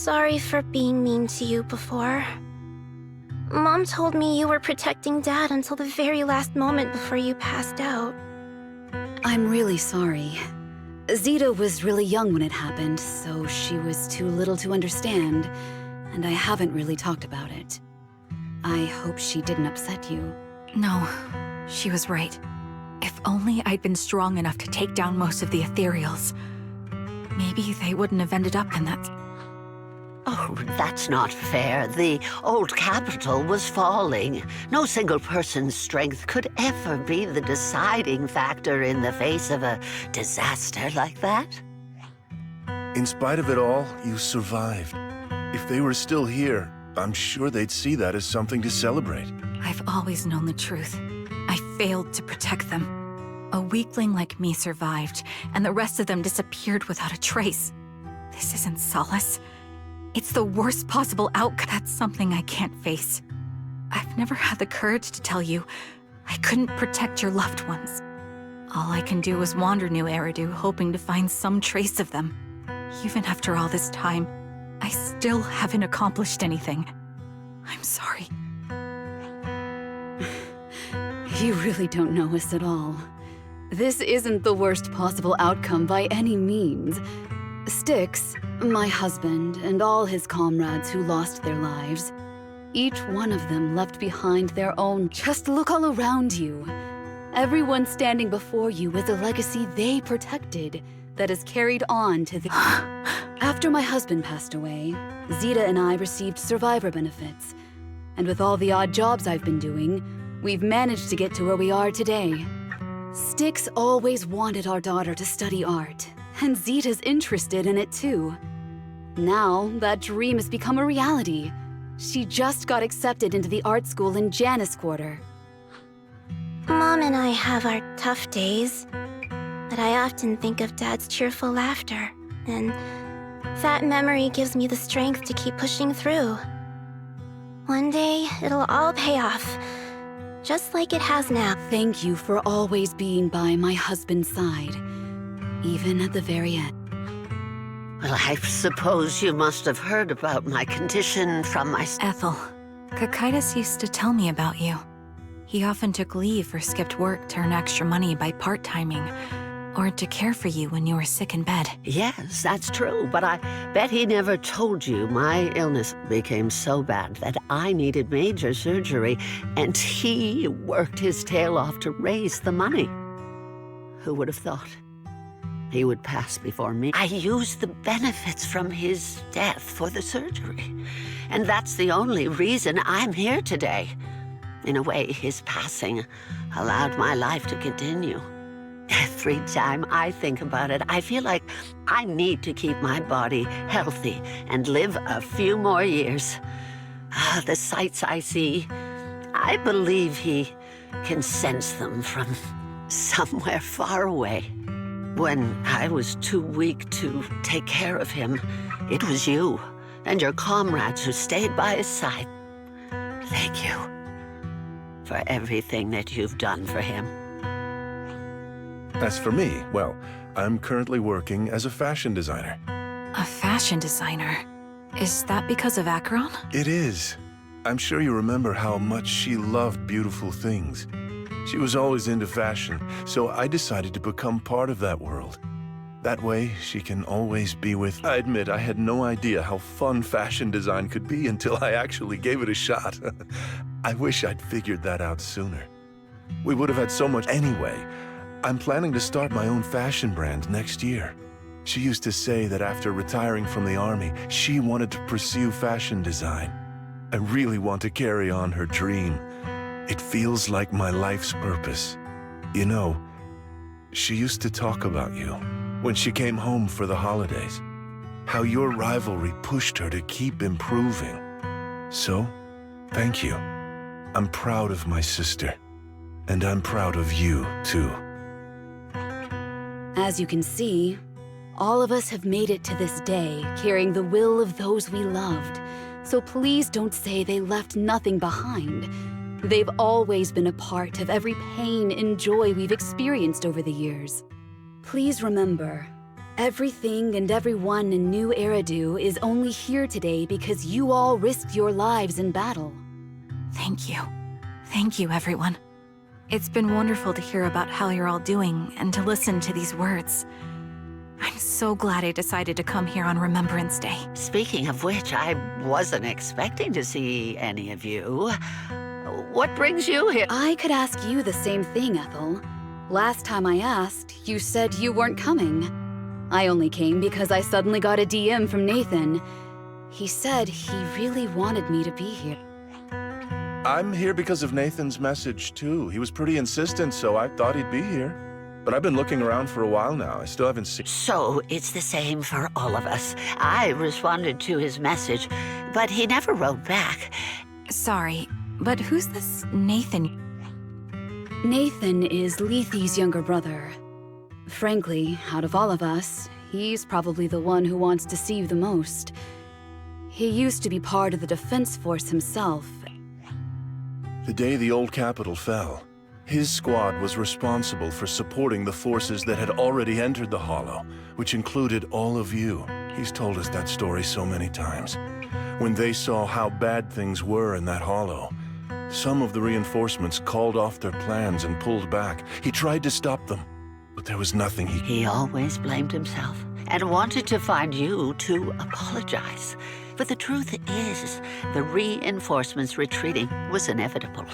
sorry for being mean to you before. Mom told me you were protecting Dad until the very last moment before you passed out. I'm really sorry. Zeta was really young when it happened, so she was too little to understand, and I haven't really talked about it. I hope she didn't upset you. No, she was right. If only I'd been strong enough to take down most of the ethereals, maybe they wouldn't have ended up in that. Oh, that's not fair. The old capital was falling. No single person's strength could ever be the deciding factor in the face of a disaster like that. In spite of it all, you survived. If they were still here, I'm sure they'd see that as something to celebrate. I've always known the truth. I failed to protect them. A weakling like me survived, and the rest of them disappeared without a trace. This isn't solace. It's the worst possible outcome. That's something I can't face. I've never had the courage to tell you I couldn't protect your loved ones. All I can do is wander New Eridu, hoping to find some trace of them. Even after all this time, I still haven't accomplished anything. I'm sorry. You really don't know us at all. This isn't the worst possible outcome by any means. Styx, my husband, and all his comrades who lost their lives, each one of them left behind their own. Just look all around you. Everyone standing before you is a legacy they protected that is carried on to the... After my husband passed away, Zeta and I received survivor benefits. And with all the odd jobs I've been doing, we've managed to get to where we are today. Styx always wanted our daughter to study art, and Zeta's interested in it too. Now, that dream has become a reality. She just got accepted into the art school in Janus Quarter. Mom and I have our tough days, but I often think of Dad's cheerful laughter, and that memory gives me the strength to keep pushing through. One day, it'll all pay off, just like it has now. Thank you for always being by my husband's side, even at the very end. Well, I suppose you must have heard about my condition from my... Ethel, Kakaitis used to tell me about you. He often took leave or skipped work to earn extra money by part-timing, or to care for you when you were sick in bed. Yes, that's true, but I bet he never told you my illness became so bad that I needed major surgery, and he worked his tail off to raise the money. Who would have thought? He would pass before me. I used the benefits from his death for the surgery, and that's the only reason I'm here today. In a way, his passing allowed my life to continue. Every time I think about it, I feel like I need to keep my body healthy and live a few more years. The sights I see, I believe he can sense them from somewhere far away. When I was too weak to take care of him, it was you and your comrades who stayed by his side. Thank you for everything that you've done for him. As for me, well, I'm currently working as a fashion designer. A fashion designer? Is that because of Acheron? It is. I'm sure you remember how much she loved beautiful things. She was always into fashion, so I decided to become part of that world. That way, she can always be with... I admit I had no idea how fun fashion design could be until I actually gave it a shot. I wish I'd figured that out sooner. We would have had so much anyway. I'm planning to start my own fashion brand next year. She used to say that after retiring from the army, she wanted to pursue fashion design. I really want to carry on her dream. It feels like my life's purpose. You know, she used to talk about you when she came home for the holidays. How your rivalry pushed her to keep improving. So, thank you. I'm proud of my sister. And I'm proud of you, too. As you can see, all of us have made it to this day, carrying the will of those we loved. So please don't say they left nothing behind. They've always been a part of every pain and joy we've experienced over the years. Please remember, Everything and everyone in New Eridu is only here today because you all risked your lives in battle. Thank you. Thank you, everyone. It's been wonderful to hear about how you're all doing and to listen to these words. I'm so glad I decided to come here on Remembrance Day. Speaking of which, I wasn't expecting to see any of you. What brings you here? I could ask you the same thing, Ethel. Last time I asked, you said you weren't coming. I only came because I suddenly got a DM from Nathan. He said he really wanted me to be here. I'm here because of Nathan's message, too. He was pretty insistent, so I thought he'd be here. But I've been looking around for a while now. I still haven't seen... So it's the same for all of us. I responded to his message, but he never wrote back. Sorry, but who's this Nathan? Nathan is Lethe's younger brother. Frankly, out of all of us, he's probably the one who wants to see you the most. He used to be part of the Defense Force himself. The day the old capital fell, his squad was responsible for supporting the forces that had already entered the Hollow, which included all of you. He's told us that story so many times. When they saw how bad things were in that Hollow, some of the reinforcements called off their plans and pulled back. He tried to stop them, but there was nothing he... He always blamed himself and wanted to find you to apologize. But the truth is, the reinforcements retreating was inevitable.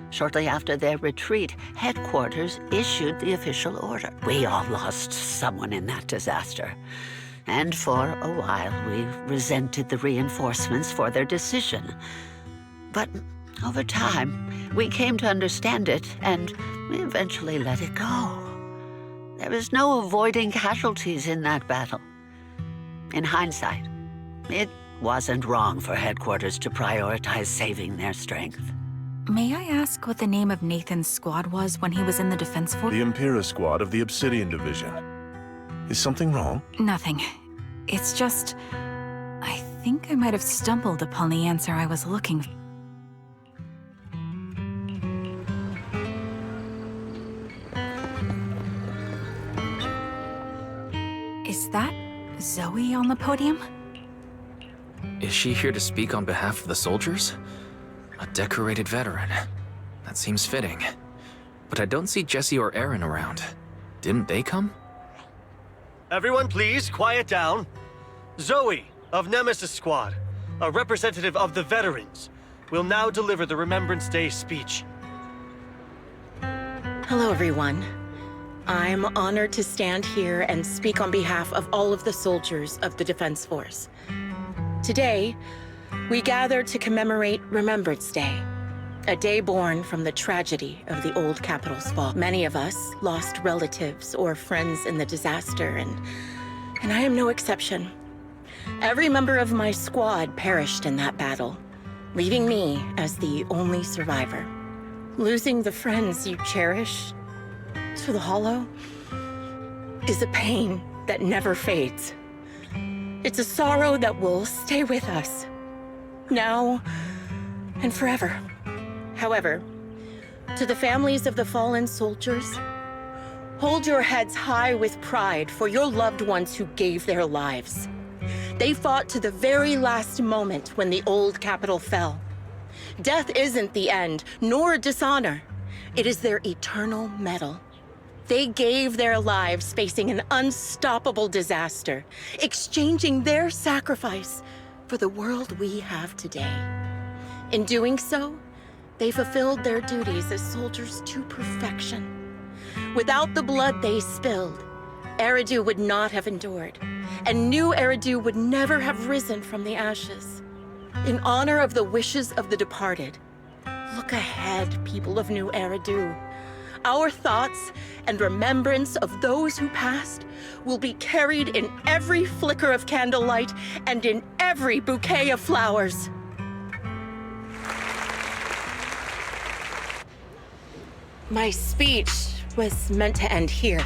Shortly after their retreat, headquarters issued the official order. We all lost someone in that disaster. And for a while, we resented the reinforcements for their decision. But over time, we came to understand it, and we eventually let it go. There was no avoiding casualties in that battle. In hindsight, it wasn't wrong for headquarters to prioritize saving their strength. May I ask what the name of Nathan's squad was when he was in the Defense Force? The Impera squad of the Obsidian Division. Is something wrong? Nothing. It's just... I think I might have stumbled upon the answer I was looking for. Is that Zoe on the podium? Is she here to speak on behalf of the soldiers? A decorated veteran. That seems fitting. But I don't see Jesse or Aaron around. Didn't they come? Everyone please, quiet down. Zoe, of Nemesis Squad, a representative of the veterans, will now deliver the Remembrance Day speech. Hello, everyone. I'm honored to stand here and speak on behalf of all of the soldiers of the Defense Force. Today, we gather to commemorate Remembrance Day, a day born from the tragedy of the old capital's fall. Many of us lost relatives or friends in the disaster, and I am no exception. Every member of my squad perished in that battle, leaving me as the only survivor. Losing the friends you cherish to the Hollow is a pain that never fades. It's a sorrow that will stay with us, now and forever. However, to the families of the fallen soldiers, hold your heads high with pride for your loved ones who gave their lives. They fought to the very last moment when the old capital fell. Death isn't the end, nor dishonor. It is their eternal medal. They gave their lives facing an unstoppable disaster, exchanging their sacrifice for the world we have today. In doing so, they fulfilled their duties as soldiers to perfection. Without the blood they spilled, Eridu would not have endured, and New Eridu would never have risen from the ashes. In honor of the wishes of the departed, look ahead, people of New Eridu. Our thoughts and remembrance of those who passed will be carried in every flicker of candlelight and in every bouquet of flowers. My speech was meant to end here,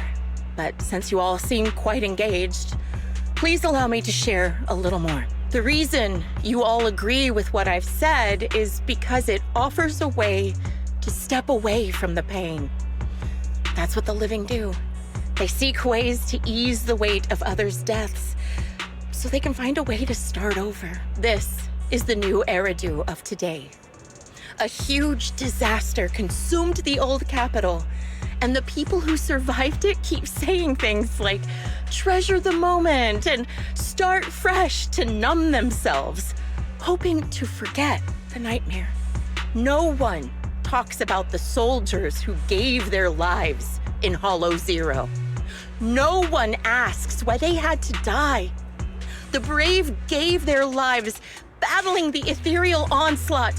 but since you all seem quite engaged, please allow me to share a little more. The reason you all agree with what I've said is because it offers a way to step away from the pain. That's what the living do. They seek ways to ease the weight of others' deaths so they can find a way to start over. This is the new Eridu of today. A huge disaster consumed the old capital, and the people who survived it keep saying things like, treasure the moment and start fresh to numb themselves, hoping to forget the nightmare. No one talks about the soldiers who gave their lives in Hollow Zero. No one asks why they had to die. The brave gave their lives battling the ethereal onslaught,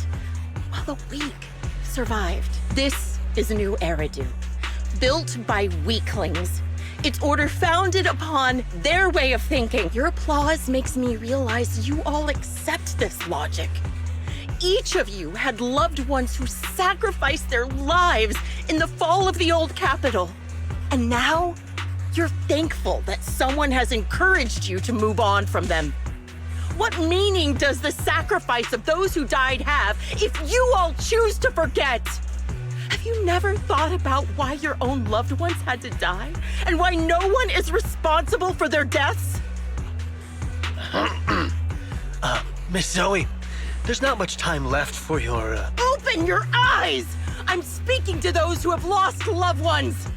while the weak survived. This is a new Eridu, built by weaklings. Its order founded upon their way of thinking. Your applause makes me realize you all accept this logic. Each of you had loved ones who sacrificed their lives in the fall of the old capital. And now, you're thankful that someone has encouraged you to move on from them. What meaning does the sacrifice of those who died have if you all choose to forget? Have you never thought about why your own loved ones had to die? And why no one is responsible for their deaths? Miss Zoe, there's not much time left for your, Open your eyes! I'm speaking to those who have lost loved ones.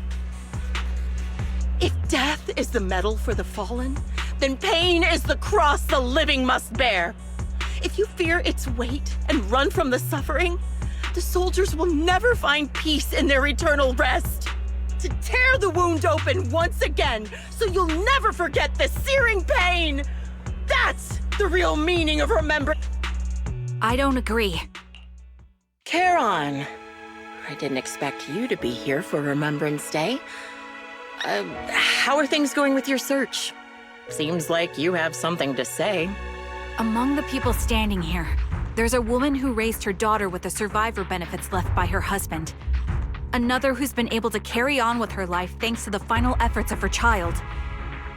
If death is the medal for the fallen, then pain is the cross the living must bear. If you fear its weight and run from the suffering, the soldiers will never find peace in their eternal rest. To tear the wound open once again, so you'll never forget the searing pain. That's the real meaning of remembrance. I don't agree. Charon, I didn't expect you to be here for Remembrance Day. How are things going with your search? Seems like you have something to say. Among the people standing here, there's a woman who raised her daughter with the survivor benefits left by her husband. Another who's been able to carry on with her life thanks to the final efforts of her child.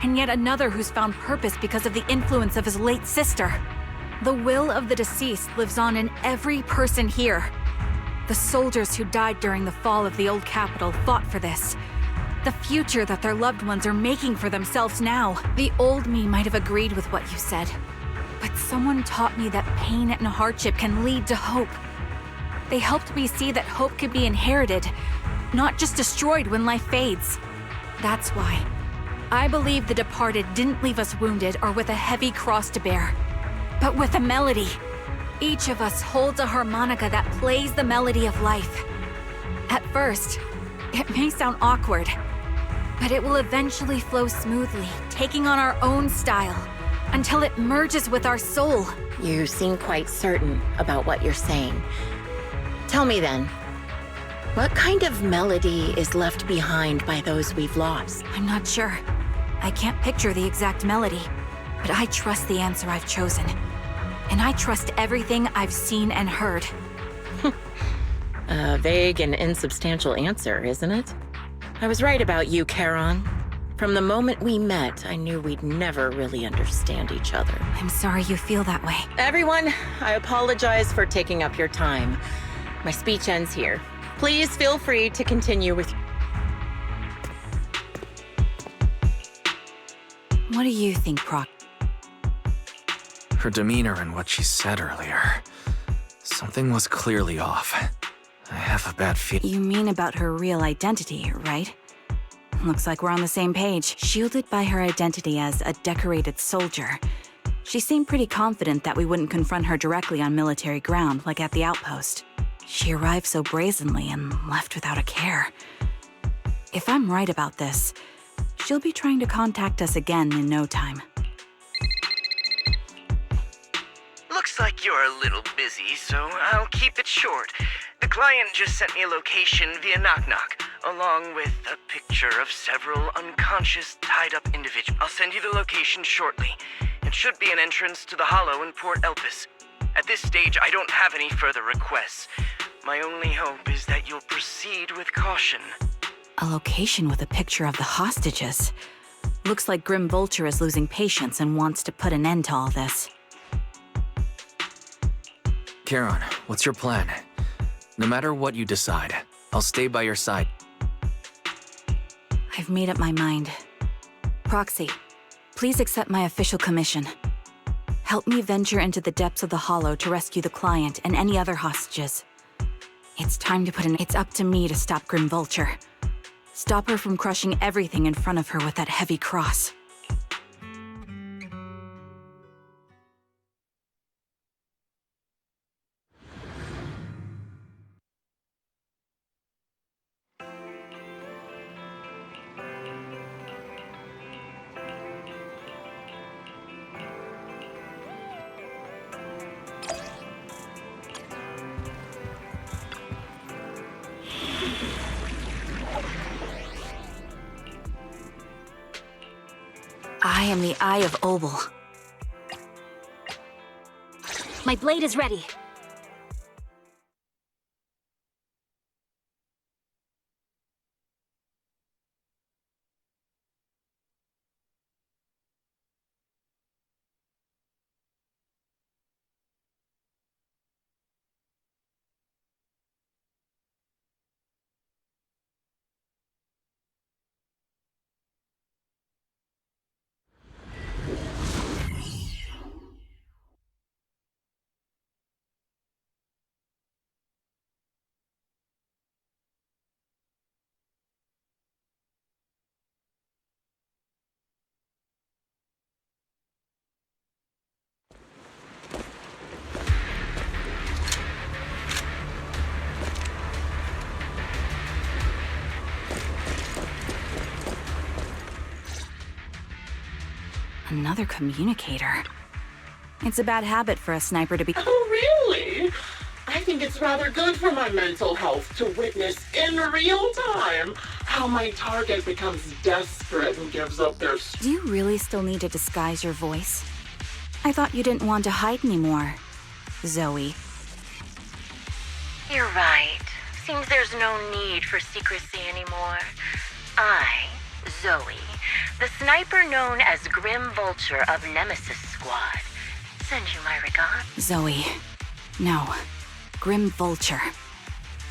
And yet another who's found purpose because of the influence of his late sister. The will of the deceased lives on in every person here. The soldiers who died during the fall of the old capital fought for this. The future that their loved ones are making for themselves now. The old me might have agreed with what you said, but someone taught me that pain and hardship can lead to hope. They helped me see that hope can be inherited, not just destroyed when life fades. That's why I believe the departed didn't leave us wounded or with a heavy cross to bear, but with a melody. Each of us holds a harmonica that plays the melody of life. At first, it may sound awkward, but it will eventually flow smoothly, taking on our own style, until it merges with our soul. You seem quite certain about what you're saying. Tell me then, what kind of melody is left behind by those we've lost? I'm not sure. I can't picture the exact melody, but I trust the answer I've chosen. And I trust everything I've seen and heard. A vague and insubstantial answer, isn't it? I was right about you, Charon. From the moment we met, I knew we'd never really understand each other. I'm sorry you feel that way. Everyone, I apologize for taking up your time. My speech ends here. Please feel free to continue with... What do you think, Proc? Her demeanor and what she said earlier. Something was clearly off. I have a bad feeling. You mean about her real identity, right? Looks like we're on the same page. Shielded by her identity as a decorated soldier, she seemed pretty confident that we wouldn't confront her directly on military ground like at the outpost. She arrived so brazenly and left without a care. If I'm right about this, she'll be trying to contact us again in no time. Looks like you're a little busy, so I'll keep it short. The client just sent me a location via Knock Knock, along with a picture of several unconscious, tied-up individuals. I'll send you the location shortly. It should be an entrance to the Hollow in Port Elpis. At this stage, I don't have any further requests. My only hope is that you'll proceed with caution. A location with a picture of the hostages. Looks like Grim Vulture is losing patience and wants to put an end to all this. Charon, what's your plan? No matter what you decide, I'll stay by your side. I've made up my mind. Proxy, please accept my official commission. Help me venture into the depths of the Hollow to rescue the client and any other hostages. It's time to It's up to me to stop Grim Vulture. Stop her from crushing everything in front of her with that heavy cross. I am the Eye of Obel. My blade is ready. Another communicator. It's a bad habit for a sniper to be— Oh, really? I think it's rather good for my mental health to witness in real time how my target becomes desperate and gives up their— Do you really still need to disguise your voice? I thought you didn't want to hide anymore, Zoe. You're right. Seems there's no need for secrecy anymore. I, Zoe, the sniper known as Grim Vulture of Nemesis Squad, send you my regards. Zoe. No. Grim Vulture.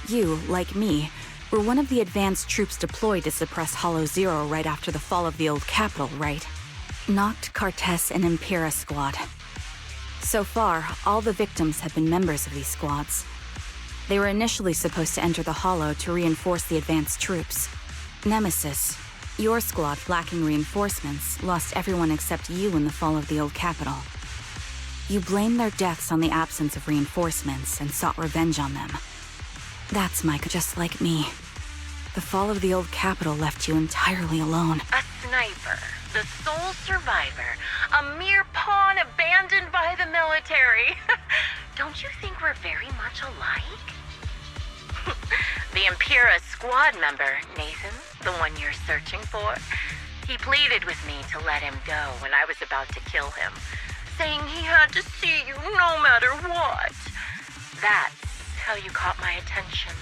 You, like me, were one of the advanced troops deployed to suppress Hollow Zero right after the fall of the old capital, right? Noct, Cartes, and Impera Squad. So far, all the victims have been members of these squads. They were initially supposed to enter the Hollow to reinforce the advanced troops. Nemesis, your squad, lacking reinforcements, lost everyone except you in the fall of the old capital. You blamed their deaths on the absence of reinforcements and sought revenge on them. That's Micah, just like me. The fall of the old capital left you entirely alone. A sniper, the sole survivor, a mere pawn abandoned by the military. Don't you think we're very much alike? The Impera squad member, Nathan, the one you're searching for, he pleaded with me to let him go when I was about to kill him, saying he had to see you no matter what. That's how you caught my attention.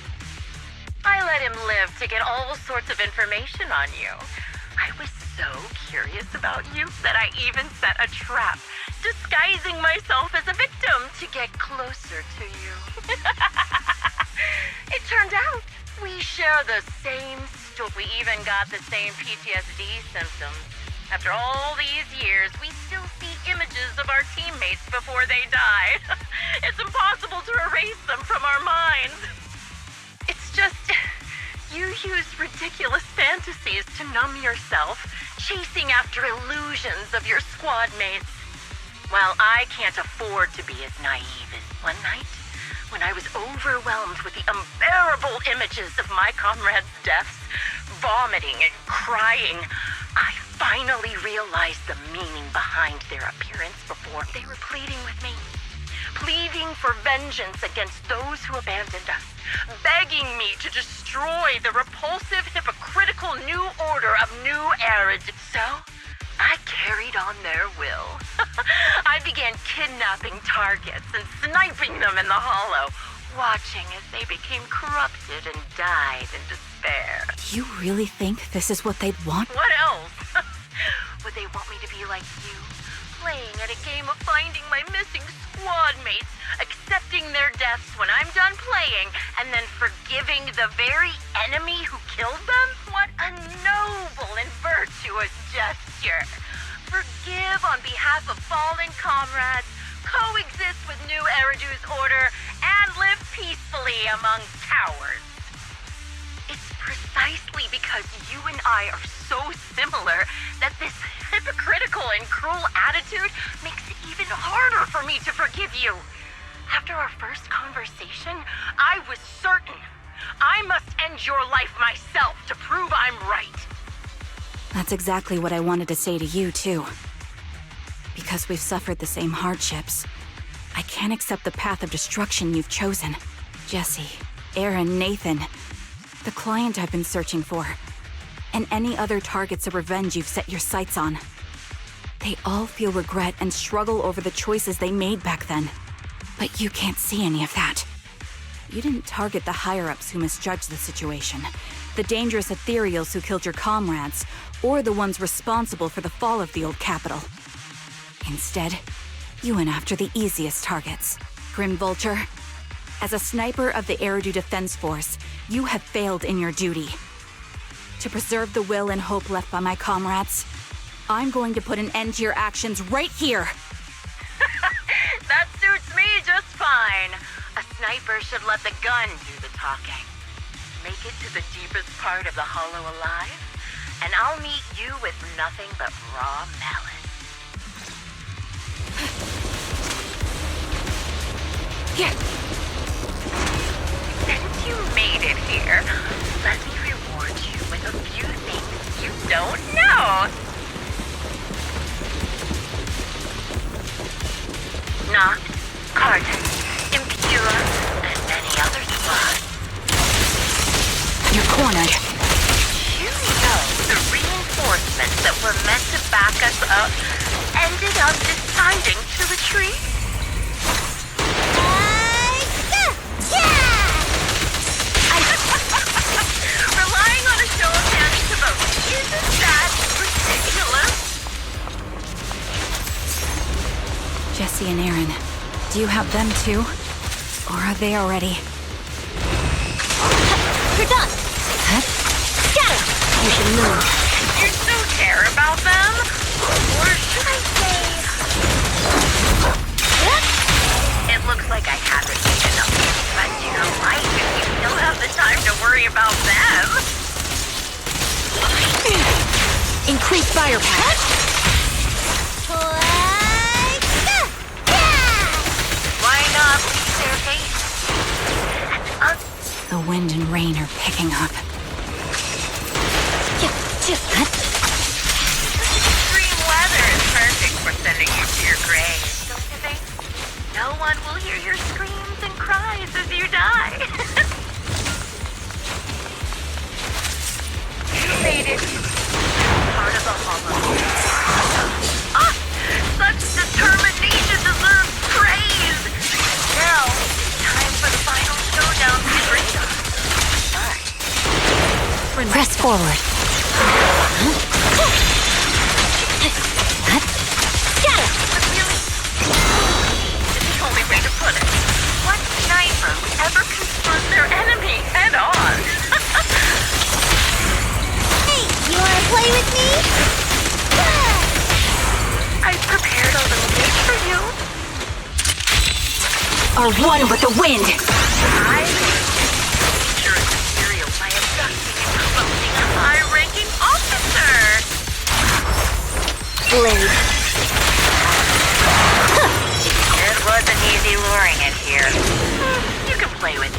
I let him live to get all sorts of information on you. I was so curious about you that I even set a trap, disguising myself as a victim to get closer to you. It turned out we share the same story. We even got the same PTSD symptoms. After all these years, we still see images of our teammates before they die. It's impossible to erase them from our minds. It's just, you use ridiculous fantasies to numb yourself, chasing after illusions of your squad mates. While I can't afford to be as naive as one night, when I was overwhelmed with the unbearable images of my comrades' deaths, vomiting and crying, I finally realized the meaning behind their appearance before they were pleading with me. Pleading for vengeance against those who abandoned us, begging me to destroy the repulsive, hypocritical new order of New Era. So, I carried on their will. I began kidnapping targets and sniping them in the Hollow, watching as they became corrupted and died in despair. Do you really think this is what they'd want? What else? Would they want me to be like you, playing at a game of finding my missing squad mates, accepting their deaths when I'm done playing, and then forgiving the very enemy who killed them? What a noble you a gesture. Forgive on behalf of fallen comrades, coexist with new Eridu's order, and live peacefully among cowards. It's precisely because you and I are so similar that this hypocritical and cruel attitude makes it even harder for me to forgive you. After our first conversation, I was certain I must end your life myself to prove I'm right. That's exactly what I wanted to say to you, too. Because we've suffered the same hardships, I can't accept the path of destruction you've chosen. Jesse, Aaron, Nathan, the client I've been searching for, and any other targets of revenge you've set your sights on. They all feel regret and struggle over the choices they made back then. But you can't see any of that. You didn't target the higher-ups who misjudged the situation, the dangerous ethereals who killed your comrades, or the ones responsible for the fall of the old capital. Instead, you went after the easiest targets. Grim Vulture, as a sniper of the Eridu Defense Force, you have failed in your duty. To preserve the will and hope left by my comrades, I'm going to put an end to your actions right here! That suits me just fine. A sniper should let the gun do the talking. Make it to the deepest part of the hollow alive, and I'll meet you with nothing but raw malice. Here! Since you made it here, let me reward you with a few things you don't know. Noct, Carton, Impura, and many other supplies. You're cornered. You know the reinforcements that were meant to back us up ended up deciding to retreat? Relying on a show of hands to vote isn't that ridiculous? Jesse and Aaron, do you have them too? Or are they already? You're done! Huh? Get him! You should move. You still care about them? Or should I say... It looks like I haven't made enough to spend your life if you still have the time to worry about them. Increase firepower. Why not leave their face? The wind and rain are picking up. Extreme weather is perfect for sending you to your grave, don't you think? No one will hear your screams and cries as you die. You made it. Part of the hollow. Ah! Such determination deserves praise! Now, it's time for the final showdown to bring us. Press forward. Get it! But really, it's the only way to put it. What sniper would ever confront their enemy head on? Hey, you wanna play with me? I prepared a little date for you. Are one with the wind! I feature a material by abducting and corrupting a high-ranking officer. Blade. It wasn't easy luring it here. You can play with it.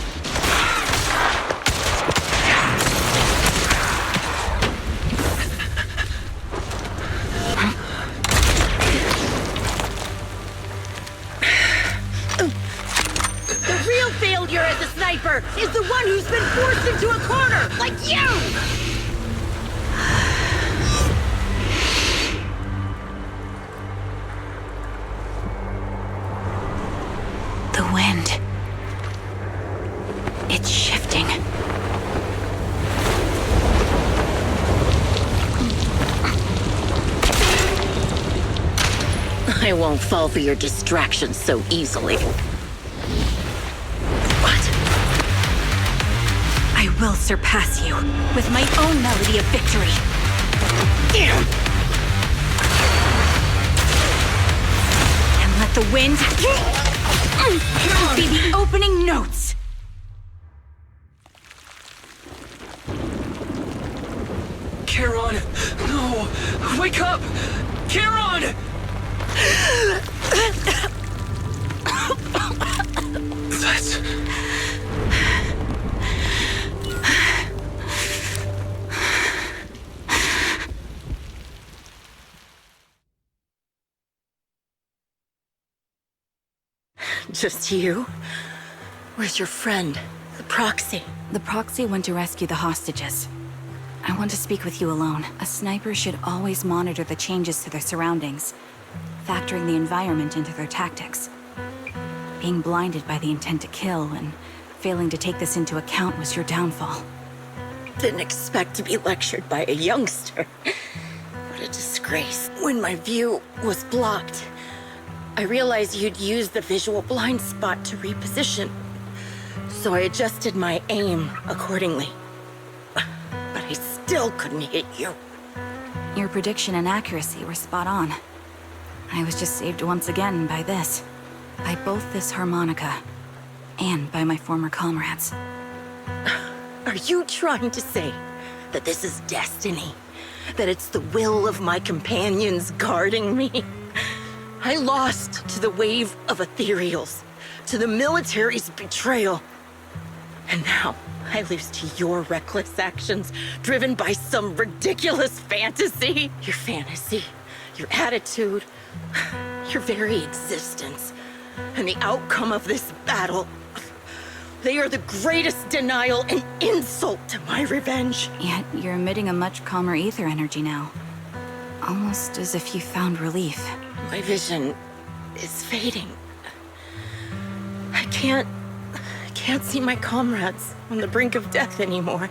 The real failure as a sniper is the one who's been forced into a corner, like you! The wind. It's shifting. I won't fall for your distractions so easily. What? I will surpass you with my own melody of victory. And let the wind be the opening notes. Charon! No! Wake up! Charon! That's... Just you? Where's your friend, the proxy? The proxy went to rescue the hostages. I want to speak with you alone. A sniper should always monitor the changes to their surroundings, factoring the environment into their tactics. Being blinded by the intent to kill and failing to take this into account was your downfall. Didn't expect to be lectured by a youngster. What a disgrace. When my view was blocked, I realized you'd used the visual blind spot to reposition. So I adjusted my aim accordingly. But I still couldn't hit you. Your prediction and accuracy were spot on. I was just saved once again by this. By both this harmonica and by my former comrades. Are you trying to say that this is destiny? That it's the will of my companions guarding me? I lost to the wave of ethereals, to the military's betrayal. And now I lose to your reckless actions, driven by some ridiculous fantasy. Your fantasy, your attitude, your very existence, and the outcome of this battle. They are the greatest denial and insult to my revenge. Yet you're emitting a much calmer ether energy now. Almost as if you found relief. My vision is fading. I can't see my comrades on the brink of death anymore.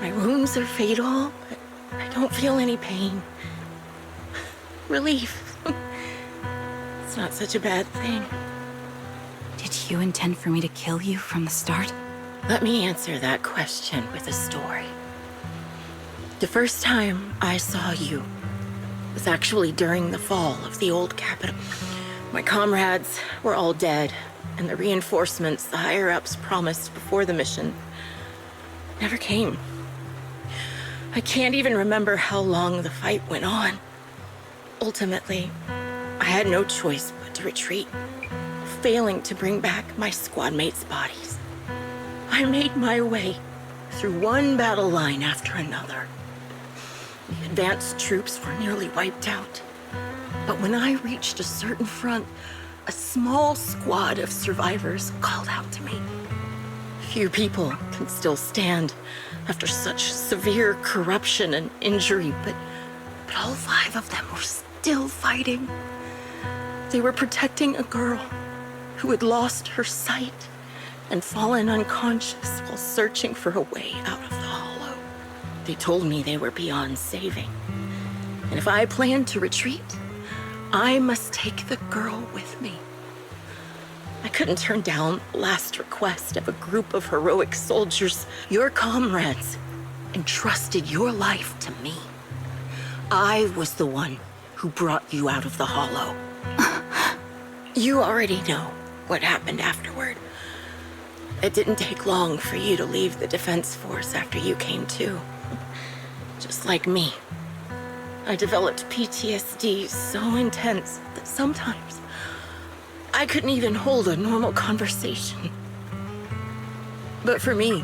My wounds are fatal, but I don't feel any pain. Relief. It's not such a bad thing. Did you intend for me to kill you from the start? Let me answer that question with a story. The first time I saw you was actually during the fall of the old capital. My comrades were all dead, and the reinforcements the higher-ups promised before the mission never came. I can't even remember how long the fight went on. Ultimately, I had no choice but to retreat, failing to bring back my squad mates' bodies. I made my way through one battle line after another. The advanced troops were nearly wiped out. But when I reached a certain front, a small squad of survivors called out to me. Few people can still stand after such severe corruption and injury, but all 5 of them were still fighting. They were protecting a girl who had lost her sight and fallen unconscious while searching for a way out of the hollow. They told me they were beyond saving, and if I planned to retreat, I must take the girl with me. I couldn't turn down the last request of a group of heroic soldiers, your comrades, entrusted your life to me. I was the one who brought you out of the hollow. You already know what happened afterward. It didn't take long for you to leave the Defense Force after you came to. Just like me. I developed PTSD so intense that sometimes I couldn't even hold a normal conversation. But for me,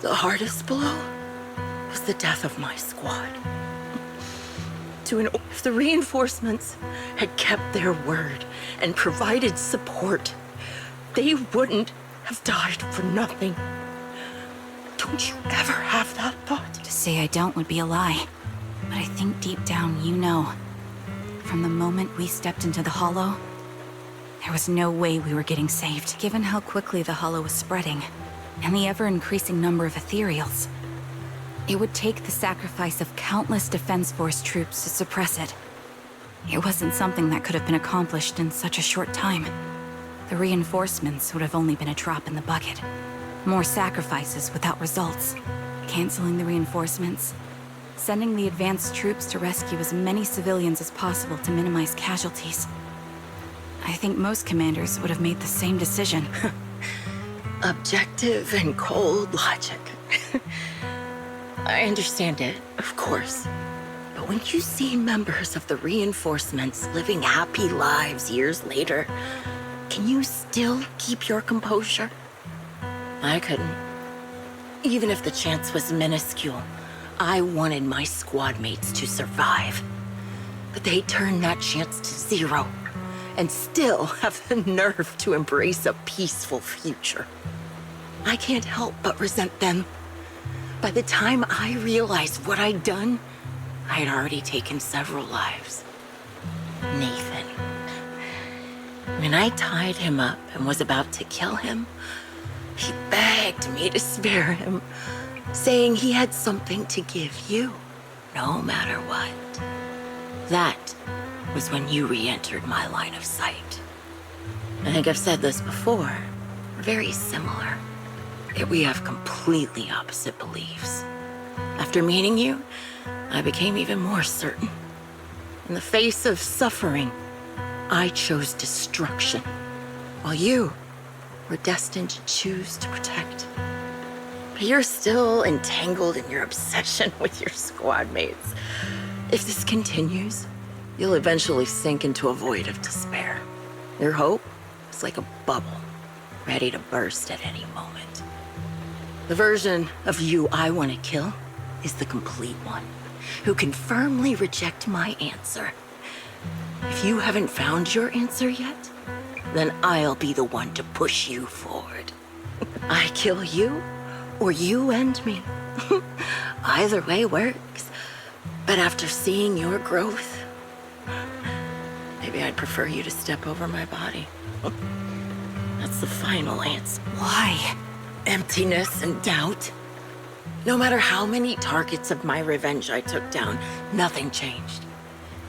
the hardest blow was the death of my squad. If the reinforcements had kept their word and provided support, they wouldn't have died for nothing. Don't you ever have that thought? To say I don't would be a lie. But I think deep down you know. From the moment we stepped into the Hollow, there was no way we were getting saved. Given how quickly the Hollow was spreading, and the ever-increasing number of ethereals, it would take the sacrifice of countless Defense Force troops to suppress it. It wasn't something that could have been accomplished in such a short time. The reinforcements would have only been a drop in the bucket. More sacrifices without results. Canceling the reinforcements, sending the advanced troops to rescue as many civilians as possible to minimize casualties. I think most commanders would have made the same decision. Objective and cold logic. I understand it, of course. But when you see members of the reinforcements living happy lives years later, can you still keep your composure? I couldn't. Even if the chance was minuscule, I wanted my squad mates to survive. But they turned that chance to zero, and still have the nerve to embrace a peaceful future. I can't help but resent them. By the time I realized what I'd done, I had already taken several lives. Nathan. When I tied him up and was about to kill him, he begged me to spare him, saying he had something to give you, no matter what. That was when you re-entered my line of sight. I think I've said this before. We're very similar, yet we have completely opposite beliefs. After meeting you, I became even more certain. In the face of suffering, I chose destruction, while you were destined to choose to protect. But you're still entangled in your obsession with your squad mates. If this continues, you'll eventually sink into a void of despair. Your hope is like a bubble, ready to burst at any moment. The version of you I want to kill is the complete one, who can firmly reject my answer. If you haven't found your answer yet, then I'll be the one to push you forward. I kill you, or you end me. Either way works. But after seeing your growth, maybe I'd prefer you to step over my body. That's the final answer. Why? Emptiness and doubt. No matter how many targets of my revenge I took down, nothing changed.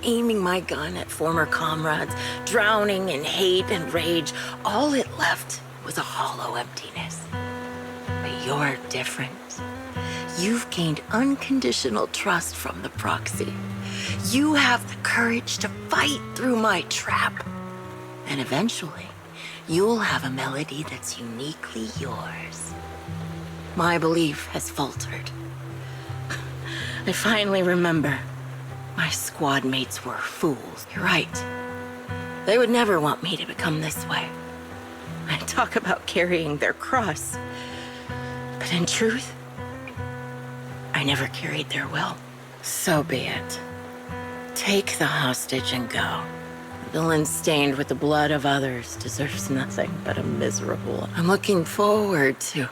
Aiming my gun at former comrades, drowning in hate and rage, all it left was a hollow emptiness. But you're different. You've gained unconditional trust from the proxy. You have the courage to fight through my trap. And eventually, you'll have a melody that's uniquely yours. My belief has faltered. I finally remember. My squad mates were fools. You're right. They would never want me to become this way. I talk about carrying their cross. But in truth, I never carried their will. So be it. Take the hostage and go. A villain stained with the blood of others deserves nothing but a miserable. I'm looking forward to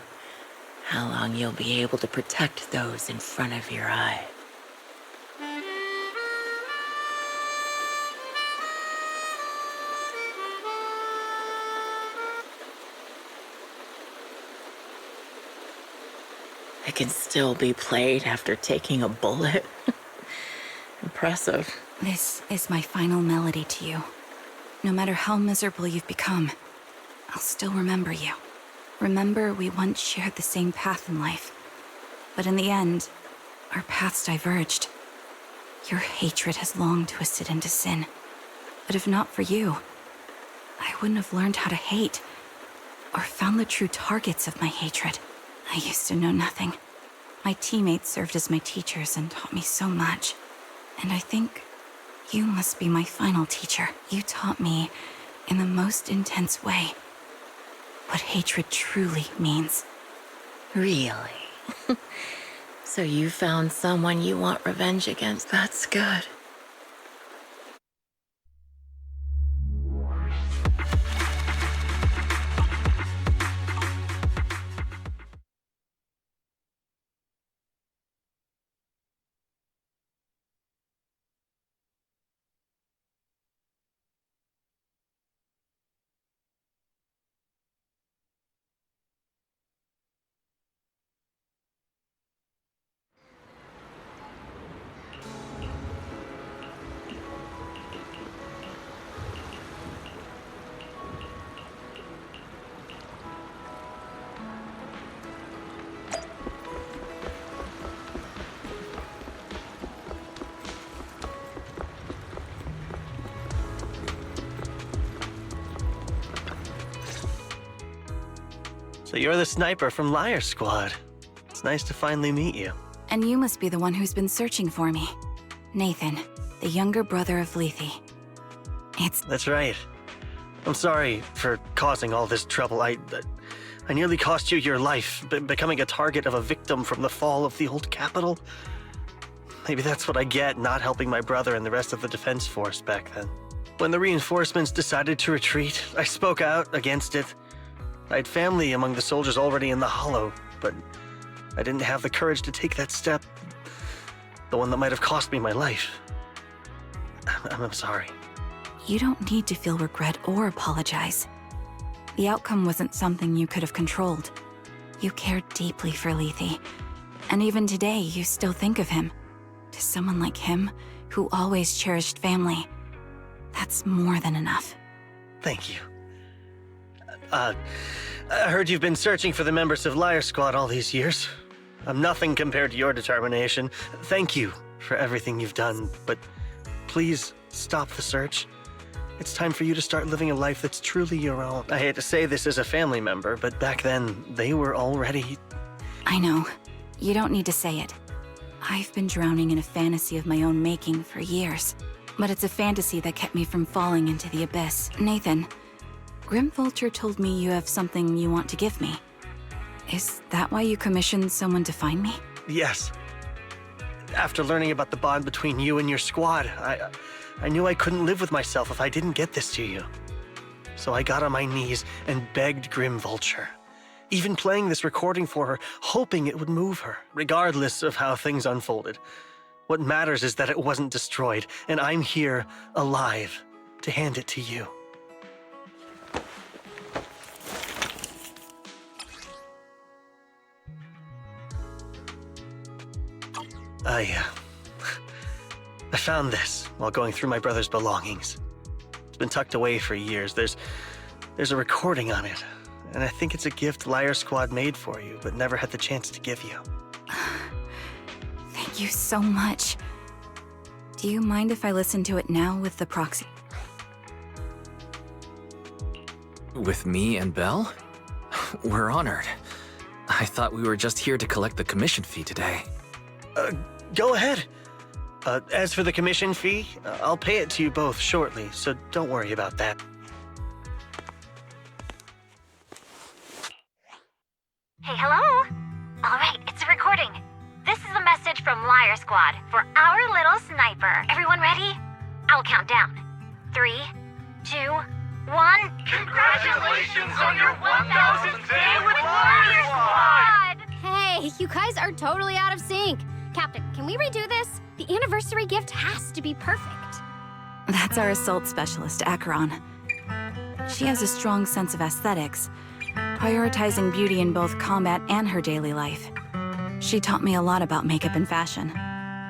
how long you'll be able to protect those in front of your eyes. It can still be played after taking a bullet. Impressive. This is my final melody to you. No matter how miserable you've become, I'll still remember you. Remember we once shared the same path in life. But in the end, our paths diverged. Your hatred has long twisted into sin. But if not for you, I wouldn't have learned how to hate, or found the true targets of my hatred. I used to know nothing. My teammates served as my teachers and taught me so much. And I think you must be my final teacher. You taught me, in the most intense way, what hatred truly means. Really? So you found someone you want revenge against? That's good. So you're the sniper from Liar Squad. It's nice to finally meet you. And you must be the one who's been searching for me. Nathan, the younger brother of Lethe. That's right. I'm sorry for causing all this trouble. I nearly cost you your life, becoming a target of a victim from the fall of the old capital. Maybe that's what I get not helping my brother and the rest of the defense force back then. When the reinforcements decided to retreat, I spoke out against it. I had family among the soldiers already in the Hollow, but I didn't have the courage to take that step. The one that might have cost me my life. I'm sorry. You don't need to feel regret or apologize. The outcome wasn't something you could have controlled. You cared deeply for Lethe, and even today you still think of him. To someone like him, who always cherished family, that's more than enough. Thank you. I heard you've been searching for the members of Liar Squad all these years. I'm nothing compared to your determination. Thank you for everything you've done, but please stop the search. It's time for you to start living a life that's truly your own. I hate to say this as a family member, but back then, they were already... I know. You don't need to say it. I've been drowning in a fantasy of my own making for years. But it's a fantasy that kept me from falling into the abyss. Nathan, Grim Vulture told me you have something you want to give me. Is that why you commissioned someone to find me? Yes. After learning about the bond between you and your squad, I knew I couldn't live with myself if I didn't get this to you. So I got on my knees and begged Grim Vulture, even playing this recording for her, hoping it would move her, regardless of how things unfolded. What matters is that it wasn't destroyed, and I'm here, alive, to hand it to you. I found this while going through my brother's belongings. It's been tucked away for years. There's a recording on it, and I think it's a gift Liar Squad made for you, but never had the chance to give you. Thank you so much. Do you mind if I listen to it now with the proxy? With me and Belle? We're honored. I thought we were just here to collect the commission fee today. Go ahead. As for the commission fee, I'll pay it to you both shortly, so don't worry about that. Hey, hello? All right, it's a recording. This is a message from Liar Squad for our little sniper. Everyone ready? I'll count down. 3, 2, 1. Congratulations on your 1000th day with Liar Squad! Hey, you guys are totally out of sync. Captain, can we redo this? The anniversary gift has to be perfect. That's our assault specialist, Acheron. She has a strong sense of aesthetics, prioritizing beauty in both combat and her daily life. She taught me a lot about makeup and fashion.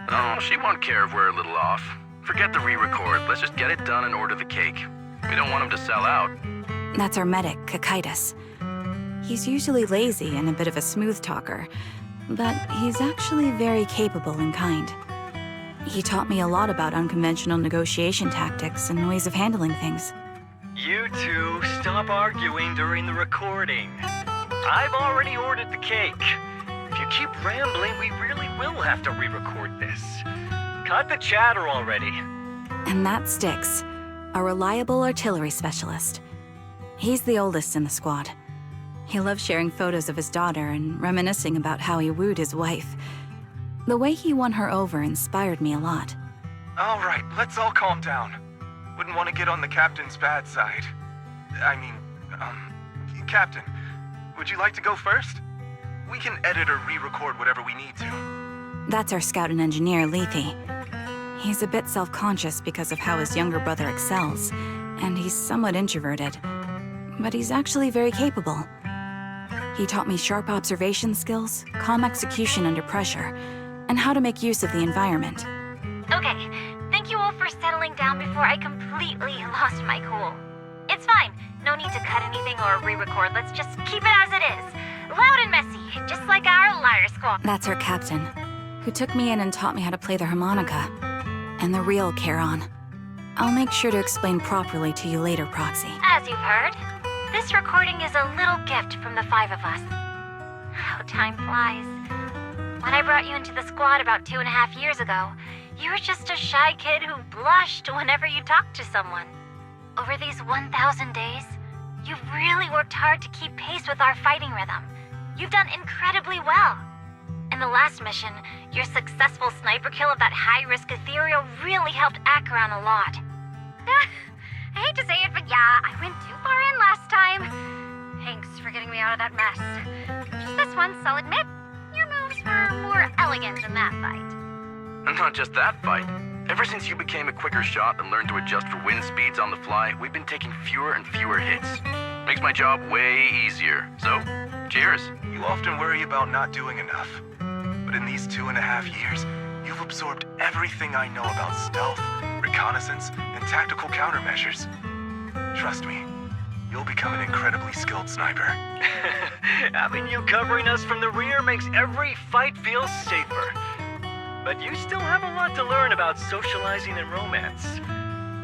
Oh, she won't care if we're a little off. Forget the re-record. Let's just get it done and order the cake. We don't want him to sell out. That's our medic, Kakaitis. He's usually lazy and a bit of a smooth talker, but he's actually very capable and kind. He taught me a lot about unconventional negotiation tactics and ways of handling things. You two, stop arguing during the recording. I've already ordered the cake. If you keep rambling, we really will have to re-record this. Cut the chatter already. And that Styx, a reliable artillery specialist. He's the oldest in the squad. He loves sharing photos of his daughter and reminiscing about how he wooed his wife. The way he won her over inspired me a lot. All right, let's all calm down. Wouldn't want to get on the captain's bad side. Captain, would you like to go first? We can edit or re-record whatever we need to. That's our scout and engineer, Lethe. He's a bit self-conscious because of how his younger brother excels, and he's somewhat introverted. But he's actually very capable. He taught me sharp observation skills, calm execution under pressure, and how to make use of the environment. Okay, thank you all for settling down before I completely lost my cool. It's fine. No need to cut anything or re-record. Let's just keep it as it is. Loud and messy, just like our Liar Squad. That's our captain, who took me in and taught me how to play the harmonica. And the real Charon. I'll make sure to explain properly to you later, Proxy. As you've heard. This recording is a little gift from the 5 of us. How time flies. When I brought you into the squad about 2.5 years ago, you were just a shy kid who blushed whenever you talked to someone. Over these 1,000 days, you've really worked hard to keep pace with our fighting rhythm. You've done incredibly well. In the last mission, your successful sniper kill of that high-risk ethereal really helped Acheron a lot. I hate to say it, but yeah, I went too far in last time. Thanks for getting me out of that mess. Just this once, I'll admit, your moves were more elegant than that fight. And not just that fight. Ever since you became a quicker shot and learned to adjust for wind speeds on the fly, we've been taking fewer and fewer hits. Makes my job way easier. So, cheers. You often worry about not doing enough. But in these 2.5 years, you've absorbed everything I know about stealth, reconnaissance, and tactical countermeasures. Trust me, you'll become an incredibly skilled sniper. Having you covering us from the rear makes every fight feel safer. But you still have a lot to learn about socializing and romance.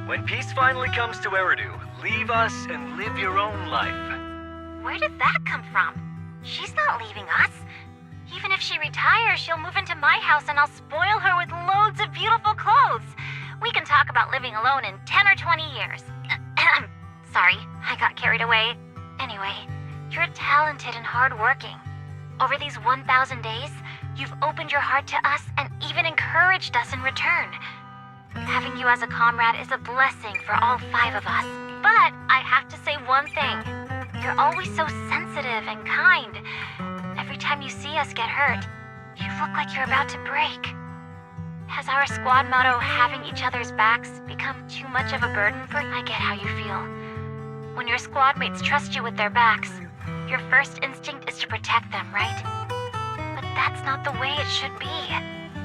When peace finally comes to Eridu, leave us and live your own life. Where did that come from? She's not leaving us. Even if she retires, she'll move into my house and I'll spoil her with loads of beautiful clothes. We can talk about living alone in 10 or 20 years. Sorry, I got carried away. Anyway, you're talented and hardworking. Over these 1,000 days, you've opened your heart to us and even encouraged us in return. Having you as a comrade is a blessing for all 5 of us. But I have to say one thing. You're always so sensitive and kind. Every time you see us get hurt, you look like you're about to break. Has our squad motto, having each other's backs, become too much of a burden for you? I get how you feel. When your squad mates trust you with their backs, your first instinct is to protect them, right? But that's not the way it should be.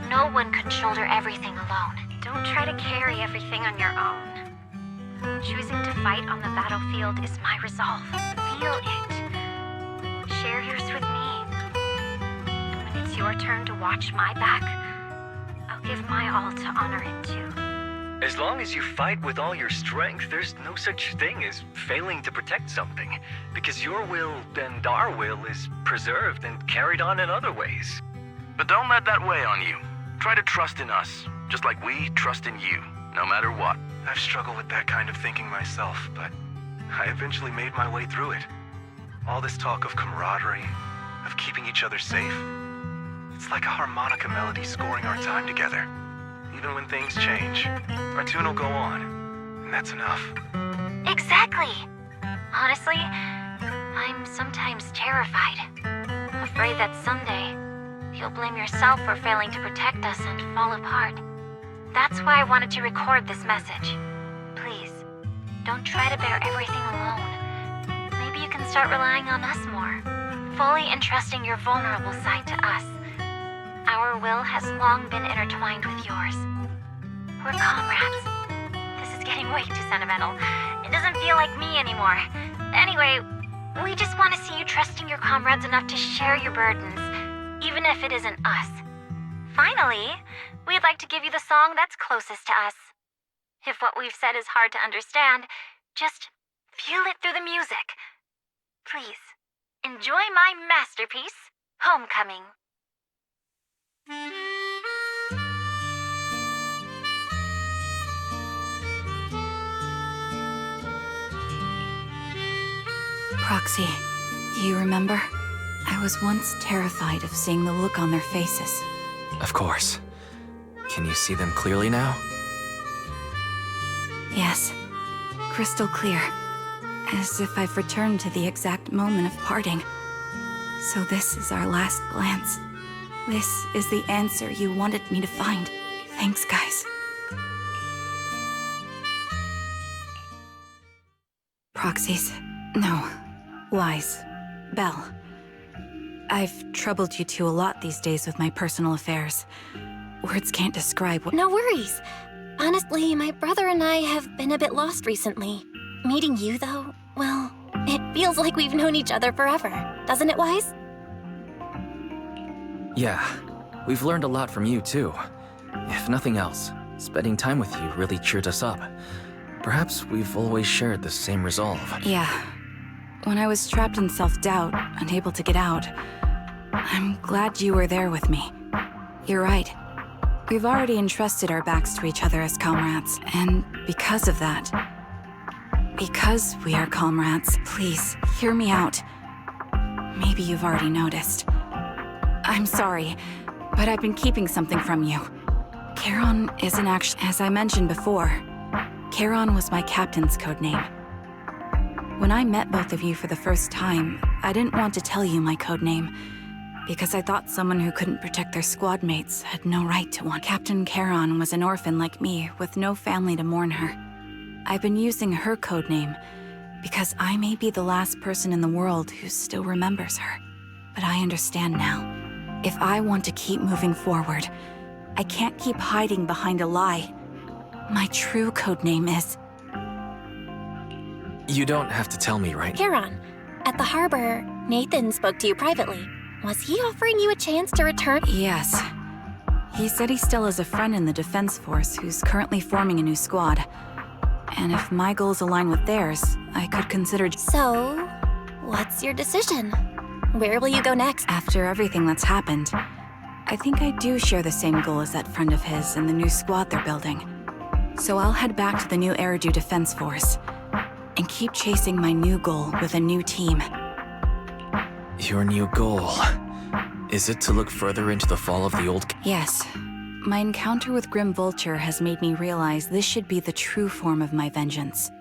No one can shoulder everything alone. Don't try to carry everything on your own. Choosing to fight on the battlefield is my resolve. Feel it. Share yours with me. And when it's your turn to watch my back, I'll give my all to honor it too. As long as you fight with all your strength, there's no such thing as failing to protect something, because your will and our will is preserved and carried on in other ways. But don't let that weigh on you. Try to trust in us, just like we trust in you, no matter what. I've struggled with that kind of thinking myself, but I eventually made my way through it. All this talk of camaraderie, of keeping each other safe, it's like a harmonica melody scoring our time together. Even when things change, our tune will go on, and that's enough. Exactly. Honestly, I'm sometimes terrified. Afraid that someday, you'll blame yourself for failing to protect us and fall apart. That's why I wanted to record this message. Please, don't try to bear everything alone. Maybe you can start relying on us more, fully entrusting your vulnerable side to us. Our will has long been intertwined with yours. We're comrades. This is getting way too sentimental. It doesn't feel like me anymore. Anyway, we just want to see you trusting your comrades enough to share your burdens, even if it isn't us. Finally, we'd like to give you the song that's closest to us. If what we've said is hard to understand, just feel it through the music. Please, enjoy my masterpiece, Homecoming. Proxy, do you remember? I was once terrified of seeing the look on their faces. Of course. Can you see them clearly now? Yes, crystal clear. As if I've returned to the exact moment of parting. So this is our last glance. This is the answer you wanted me to find. Thanks, guys. Proxies. No. Lies. Belle. I've troubled you two a lot these days with my personal affairs. Words can't describe what— No worries. Honestly, my brother and I have been a bit lost recently. Meeting you, though, well, it feels like we've known each other forever. Doesn't it, Wise? Yeah, we've learned a lot from you too. If nothing else, spending time with you really cheered us up. Perhaps we've always shared the same resolve. Yeah. When I was trapped in self-doubt, unable to get out, I'm glad you were there with me. You're right. We've already entrusted our backs to each other as comrades, and because of that, because we are comrades, please, hear me out. Maybe you've already noticed. I'm sorry, but I've been keeping something from you. Charon isn't actually, as I mentioned before, Charon was my captain's code name. When I met both of you for the first time, I didn't want to tell you my code name, because I thought someone who couldn't protect their squad mates had no right to one. Captain Charon was an orphan like me, with no family to mourn her. I've been using her code name because I may be the last person in the world who still remembers her. But I understand now. If I want to keep moving forward, I can't keep hiding behind a lie. My true code name is... You don't have to tell me, right? Charon, at the harbor, Nathan spoke to you privately. Was he offering you a chance to return? Yes. He said he still has a friend in the Defense Force who's currently forming a new squad. And if my goals align with theirs, I could consider... So, what's your decision? Where will you go next? After everything that's happened, I think I do share the same goal as that friend of his and the new squad they're building. So I'll head back to the new Eridu Defense Force and keep chasing my new goal with a new team. Your new goal... Is it to look further into the fall of the old... Yes. My encounter with Grim Vulture has made me realize this should be the true form of my vengeance.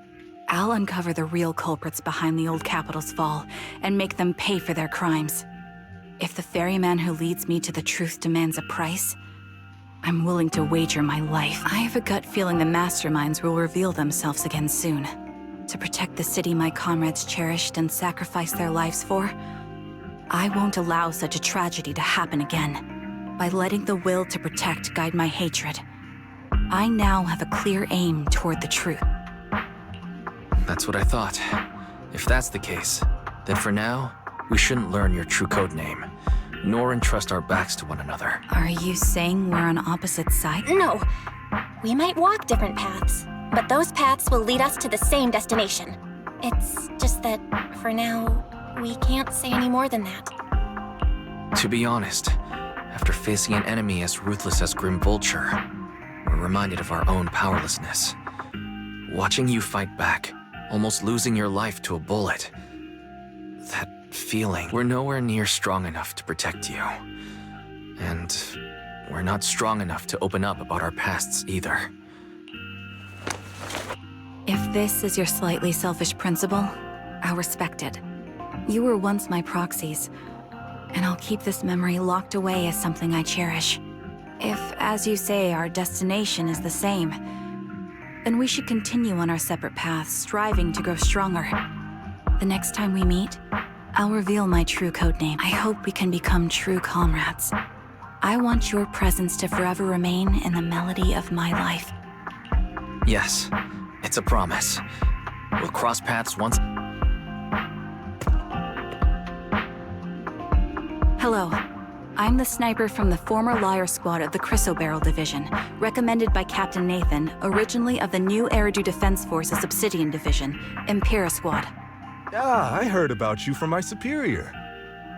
I'll uncover the real culprits behind the old capital's fall and make them pay for their crimes. If the ferryman who leads me to the truth demands a price, I'm willing to wager my life. I have a gut feeling the masterminds will reveal themselves again soon. To protect the city my comrades cherished and sacrificed their lives for, I won't allow such a tragedy to happen again. By letting the will to protect guide my hatred, I now have a clear aim toward the truth. That's what I thought. If that's the case, then for now, we shouldn't learn your true code name, nor entrust our backs to one another. Are you saying we're on opposite sides? No. We might walk different paths, but those paths will lead us to the same destination. It's just that, for now, we can't say any more than that. To be honest, after facing an enemy as ruthless as Grim Vulture, we're reminded of our own powerlessness. Watching you fight back, almost losing your life to a bullet. That feeling, we're nowhere near strong enough to protect you. And we're not strong enough to open up about our pasts either. If this is your slightly selfish principle, I'll respect it. You were once my proxies, and I'll keep this memory locked away as something I cherish. If, as you say, our destination is the same, then we should continue on our separate paths, striving to grow stronger. The next time we meet, I'll reveal my true codename. I hope we can become true comrades. I want your presence to forever remain in the melody of my life. Yes, it's a promise. We'll cross paths once... Hello. I'm the sniper from the former Liar Squad of the Chrysoberyl Division, recommended by Captain Nathan, originally of the new Eridu Defense Force's Obsidian Division, Impera Squad. Ah, I heard about you from my superior.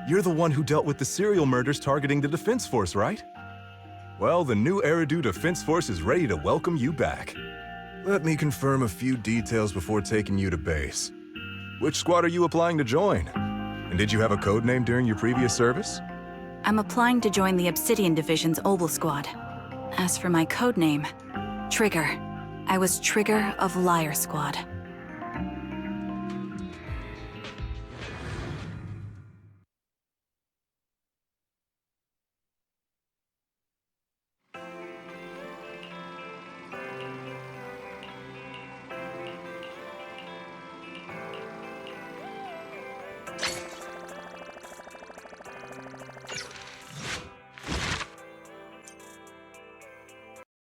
You're the one who dealt with the serial murders targeting the Defense Force, right? Well, the new Eridu Defense Force is ready to welcome you back. Let me confirm a few details before taking you to base. Which squad are you applying to join? And did you have a code name during your previous service? I'm applying to join the Obsidian Division's Obel Squad. As for my codename, Trigger. I was Trigger of Liar Squad.